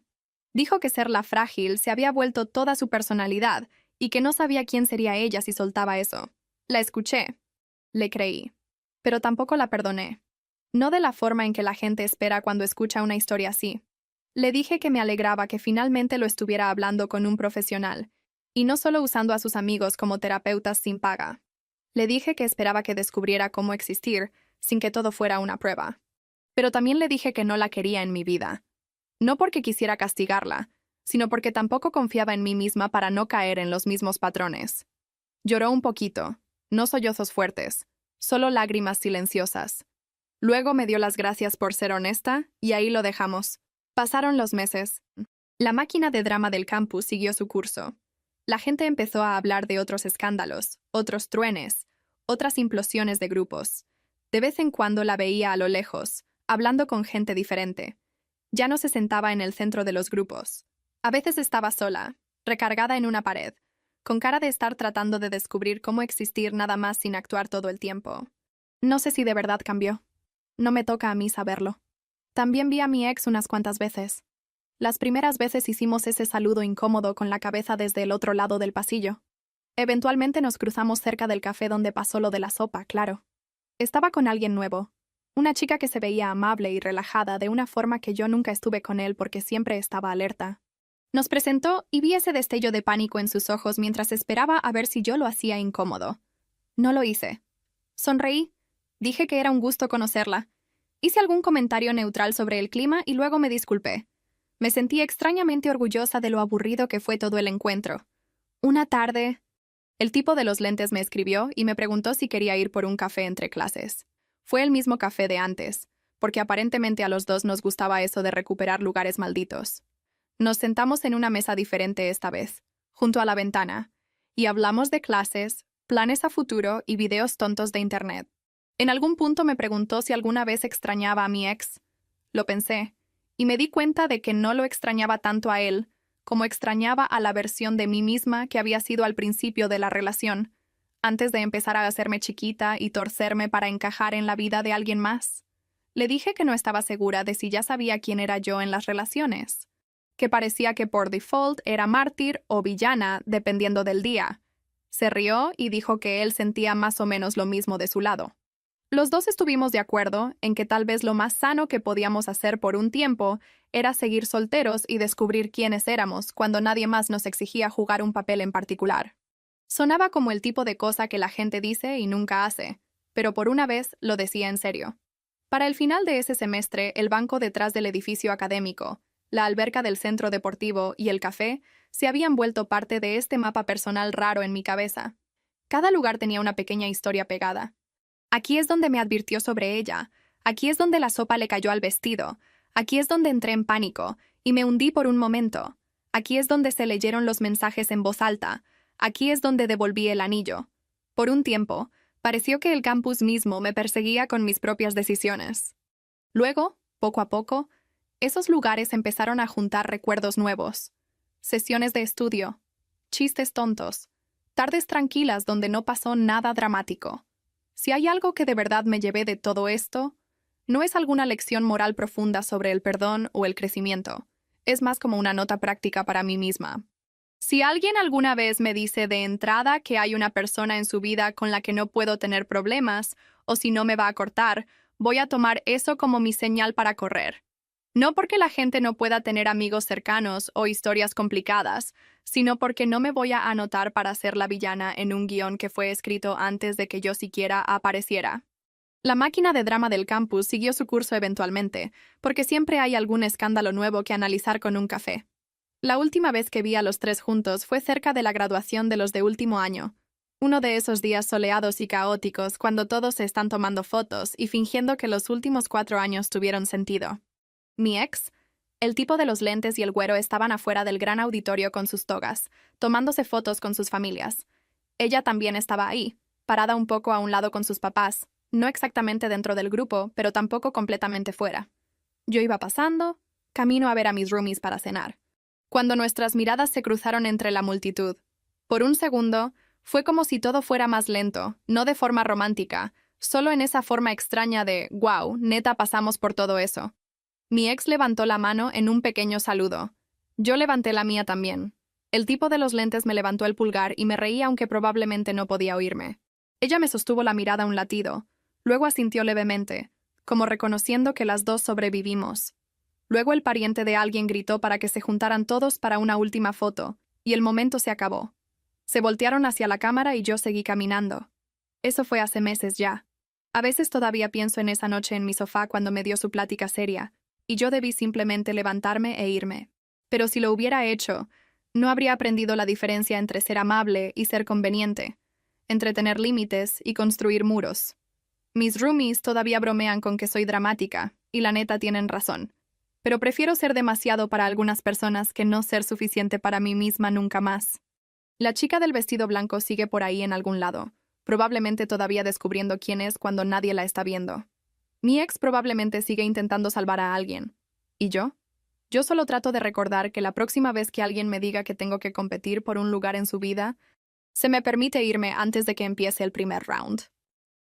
S1: Dijo que ser la frágil se había vuelto toda su personalidad y que no sabía quién sería ella si soltaba eso. La escuché. Le creí. Pero tampoco la perdoné. No de la forma en que la gente espera cuando escucha una historia así. Le dije que me alegraba que finalmente lo estuviera hablando con un profesional, y no solo usando a sus amigos como terapeutas sin paga. Le dije que esperaba que descubriera cómo existir, sin que todo fuera una prueba. Pero también le dije que no la quería en mi vida. No porque quisiera castigarla, sino porque tampoco confiaba en mí misma para no caer en los mismos patrones. Lloró un poquito, no sollozos fuertes, solo lágrimas silenciosas. Luego me dio las gracias por ser honesta, y ahí lo dejamos. Pasaron los meses. La máquina de drama del campus siguió su curso. La gente empezó a hablar de otros escándalos, otros truenes, otras implosiones de grupos. De vez en cuando la veía a lo lejos, hablando con gente diferente. Ya no se sentaba en el centro de los grupos. A veces estaba sola, recargada en una pared, con cara de estar tratando de descubrir cómo existir nada más sin actuar todo el tiempo. No sé si de verdad cambió. No me toca a mí saberlo. También vi a mi ex unas cuantas veces. Las primeras veces hicimos ese saludo incómodo con la cabeza desde el otro lado del pasillo. Eventualmente nos cruzamos cerca del café donde pasó lo de la sopa, claro. Estaba con alguien nuevo. Una chica que se veía amable y relajada de una forma que yo nunca estuve con él porque siempre estaba alerta. Nos presentó y vi ese destello de pánico en sus ojos mientras esperaba a ver si yo lo hacía incómodo. No lo hice. Sonreí. Dije que era un gusto conocerla. Hice algún comentario neutral sobre el clima y luego me disculpé. Me sentí extrañamente orgullosa de lo aburrido que fue todo el encuentro. Una tarde... El tipo de los lentes me escribió y me preguntó si quería ir por un café entre clases. Fue el mismo café de antes, porque aparentemente a los dos nos gustaba eso de recuperar lugares malditos. Nos sentamos en una mesa diferente esta vez, junto a la ventana, y hablamos de clases, planes a futuro y videos tontos de internet. En algún punto me preguntó si alguna vez extrañaba a mi ex. Lo pensé, y me di cuenta de que no lo extrañaba tanto a él, como extrañaba a la versión de mí misma que había sido al principio de la relación, antes de empezar a hacerme chiquita y torcerme para encajar en la vida de alguien más. Le dije que no estaba segura de si ya sabía quién era yo en las relaciones, que parecía que por default era mártir o villana dependiendo del día. Se rió y dijo que él sentía más o menos lo mismo de su lado. Los dos estuvimos de acuerdo en que tal vez lo más sano que podíamos hacer por un tiempo era seguir solteros y descubrir quiénes éramos cuando nadie más nos exigía jugar un papel en particular. Sonaba como el tipo de cosa que la gente dice y nunca hace, pero por una vez lo decía en serio. Para el final de ese semestre, el banco detrás del edificio académico, la alberca del centro deportivo y el café se habían vuelto parte de este mapa personal raro en mi cabeza. Cada lugar tenía una pequeña historia pegada. Aquí es donde me advirtió sobre ella, aquí es donde la sopa le cayó al vestido, aquí es donde entré en pánico y me hundí por un momento, aquí es donde se leyeron los mensajes en voz alta, aquí es donde devolví el anillo. Por un tiempo, pareció que el campus mismo me perseguía con mis propias decisiones. Luego, poco a poco, esos lugares empezaron a juntar recuerdos nuevos. Sesiones de estudio, chistes tontos, tardes tranquilas donde no pasó nada dramático. Si hay algo que de verdad me llevé de todo esto, no es alguna lección moral profunda sobre el perdón o el crecimiento. Es más como una nota práctica para mí misma. Si alguien alguna vez me dice de entrada que hay una persona en su vida con la que no puedo tener problemas, o si no me va a cortar, voy a tomar eso como mi señal para correr. No porque la gente no pueda tener amigos cercanos o historias complicadas, sino porque no me voy a anotar para ser la villana en un guión que fue escrito antes de que yo siquiera apareciera. La máquina de drama del campus siguió su curso eventualmente, porque siempre hay algún escándalo nuevo que analizar con un café. La última vez que vi a los tres juntos fue cerca de la graduación de los de último año. Uno de esos días soleados y caóticos cuando todos se están tomando fotos y fingiendo que los últimos 4 años tuvieron sentido. Mi ex, el tipo de los lentes y el güero estaban afuera del gran auditorio con sus togas, tomándose fotos con sus familias. Ella también estaba ahí, parada un poco a un lado con sus papás, no exactamente dentro del grupo, pero tampoco completamente fuera. Yo iba pasando, camino a ver a mis roomies para cenar. Cuando nuestras miradas se cruzaron entre la multitud, por un segundo, fue como si todo fuera más lento, no de forma romántica, solo en esa forma extraña de, wow, neta pasamos por todo eso. Mi ex levantó la mano en un pequeño saludo. Yo levanté la mía también. El tipo de los lentes me levantó el pulgar y me reí aunque probablemente no podía oírme. Ella me sostuvo la mirada un latido. Luego asintió levemente, como reconociendo que las dos sobrevivimos. Luego el pariente de alguien gritó para que se juntaran todos para una última foto, y el momento se acabó. Se voltearon hacia la cámara y yo seguí caminando. Eso fue hace meses ya. A veces todavía pienso en esa noche en mi sofá cuando me dio su plática seria, y yo debí simplemente levantarme e irme. Pero si lo hubiera hecho, no habría aprendido la diferencia entre ser amable y ser conveniente, entre tener límites y construir muros. Mis roomies todavía bromean con que soy dramática, y la neta tienen razón. Pero prefiero ser demasiado para algunas personas que no ser suficiente para mí misma nunca más. La chica del vestido blanco sigue por ahí en algún lado, probablemente todavía descubriendo quién es cuando nadie la está viendo. Mi ex probablemente sigue intentando salvar a alguien. ¿Y yo? Yo solo trato de recordar que la próxima vez que alguien me diga que tengo que competir por un lugar en su vida, se me permite irme antes de que empiece el primer round.